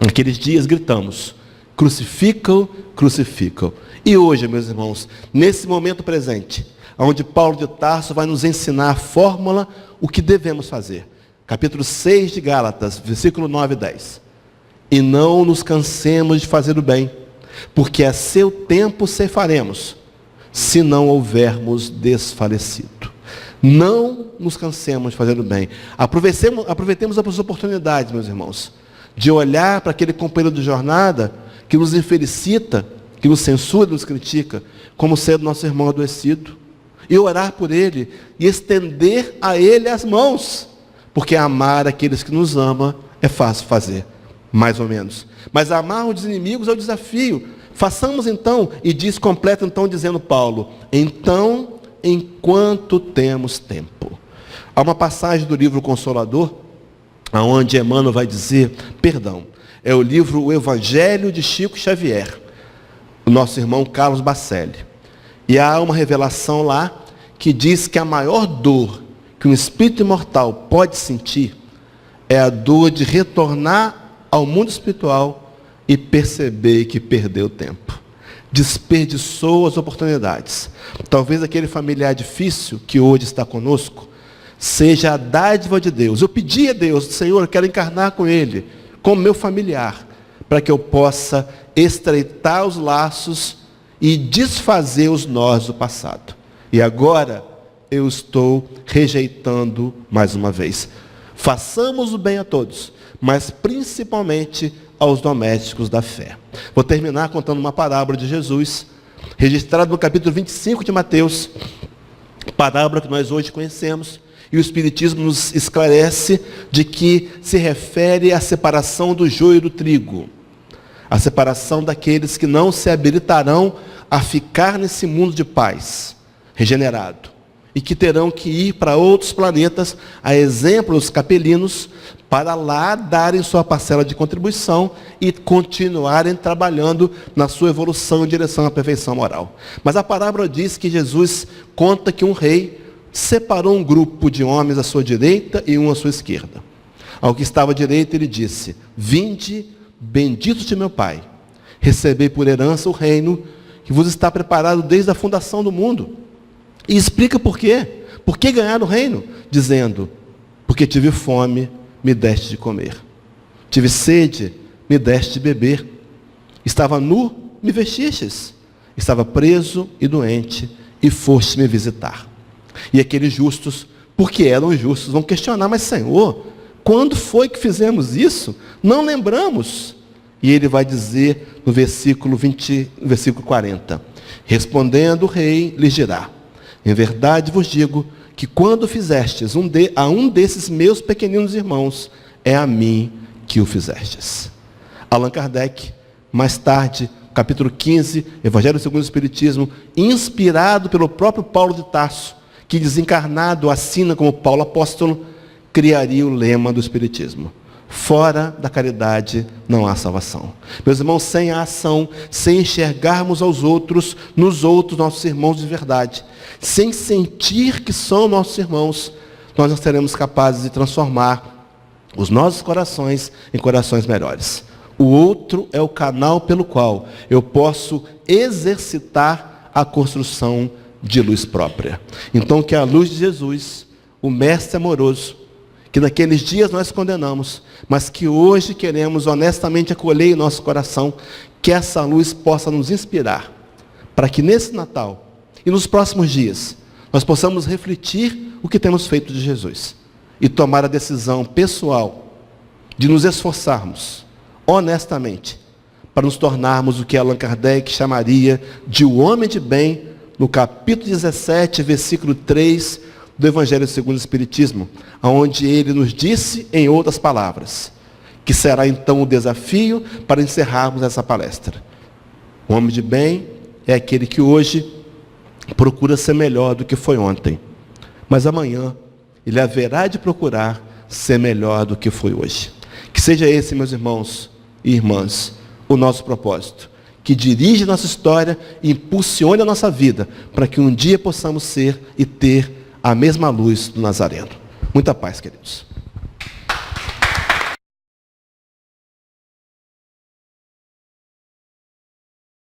Speaker 2: Naqueles dias gritamos, crucificam, crucificam. E hoje, meus irmãos, nesse momento presente, onde Paulo de Tarso vai nos ensinar a fórmula, o que devemos fazer. Capítulo 6 de Gálatas, versículo 9 e 10. E não nos cansemos de fazer o bem, porque a seu tempo ceifaremos, se não houvermos desfalecido. Não nos cansemos de fazer o bem. Aproveitemos as oportunidades, meus irmãos, de olhar para aquele companheiro de jornada que nos infelicita, que nos censura, nos critica, como sendo nosso irmão adoecido, e orar por ele, e estender a ele as mãos, porque amar aqueles que nos amam é fácil fazer, mais ou menos. Mas amar os inimigos é o desafio. Façamos então, e completa então dizendo Paulo, então, enquanto temos tempo. Há uma passagem do livro Consolador, onde Emmanuel vai dizer, é o livro O Evangelho de Chico Xavier, o nosso irmão Carlos Bacelli. E há uma revelação lá que diz que a maior dor que um espírito imortal pode sentir é a dor de retornar ao mundo espiritual e perceber que perdeu tempo. Desperdiçou as oportunidades. Talvez aquele familiar difícil que hoje está conosco seja a dádiva de Deus. Eu pedi a Deus, Senhor, eu quero encarnar com ele, como meu familiar, para que eu possa estreitar os laços e desfazer os nós do passado. E agora eu estou rejeitando mais uma vez. Façamos o bem a todos, mas principalmente aos domésticos da fé. Vou terminar contando uma parábola de Jesus, registrada no capítulo 25 de Mateus, parábola que nós hoje conhecemos, e o Espiritismo nos esclarece de que se refere à separação do joio e do trigo, a separação daqueles que não se habilitarão a ficar nesse mundo de paz, regenerado, e que terão que ir para outros planetas, a exemplo dos capelinos, para lá darem sua parcela de contribuição e continuarem trabalhando na sua evolução em direção à perfeição moral. Mas a parábola diz que Jesus conta que um rei separou um grupo de homens à sua direita e um à sua esquerda. Ao que estava à direita ele disse, vinde, benditos de meu Pai, recebei por herança o reino que vos está preparado desde a fundação do mundo. E explica por quê. Por que ganhar o reino? Dizendo, porque tive fome, me deste de comer. Tive sede, me deste de beber. Estava nu, me vestistes. Estava preso e doente, e foste me visitar. E aqueles justos, porque eram justos, vão questionar, mas Senhor, quando foi que fizemos isso? Não lembramos. E ele vai dizer no versículo 40, respondendo o rei, lhes dirá, em verdade vos digo que quando fizestes a um desses meus pequeninos irmãos, é a mim que o fizestes. Allan Kardec, mais tarde, capítulo 15, Evangelho segundo o Espiritismo, inspirado pelo próprio Paulo de Tarso, que desencarnado assina como Paulo apóstolo, criaria o lema do Espiritismo. Fora da caridade não há salvação. Meus irmãos, sem a ação, sem enxergarmos aos outros, nos outros, nossos irmãos de verdade, sem sentir que são nossos irmãos, nós não seremos capazes de transformar os nossos corações em corações melhores. O outro é o canal pelo qual eu posso exercitar a construção de luz própria. Então, que a luz de Jesus, o Mestre amoroso, que naqueles dias nós condenamos, mas que hoje queremos honestamente acolher em nosso coração, que essa luz possa nos inspirar, para que nesse Natal e nos próximos dias, nós possamos refletir o que temos feito de Jesus e tomar a decisão pessoal de nos esforçarmos honestamente para nos tornarmos o que Allan Kardec chamaria de o homem de bem, no capítulo 17, versículo 3 do Evangelho segundo o Espiritismo, onde ele nos disse, em outras palavras, que será então o desafio para encerrarmos essa palestra. O homem de bem é aquele que hoje procura ser melhor do que foi ontem, mas amanhã ele haverá de procurar ser melhor do que foi hoje. Que seja esse, meus irmãos e irmãs, o nosso propósito, que dirige nossa história e impulsione a nossa vida, para que um dia possamos ser e ter a mesma luz do Nazareno. Muita paz, queridos.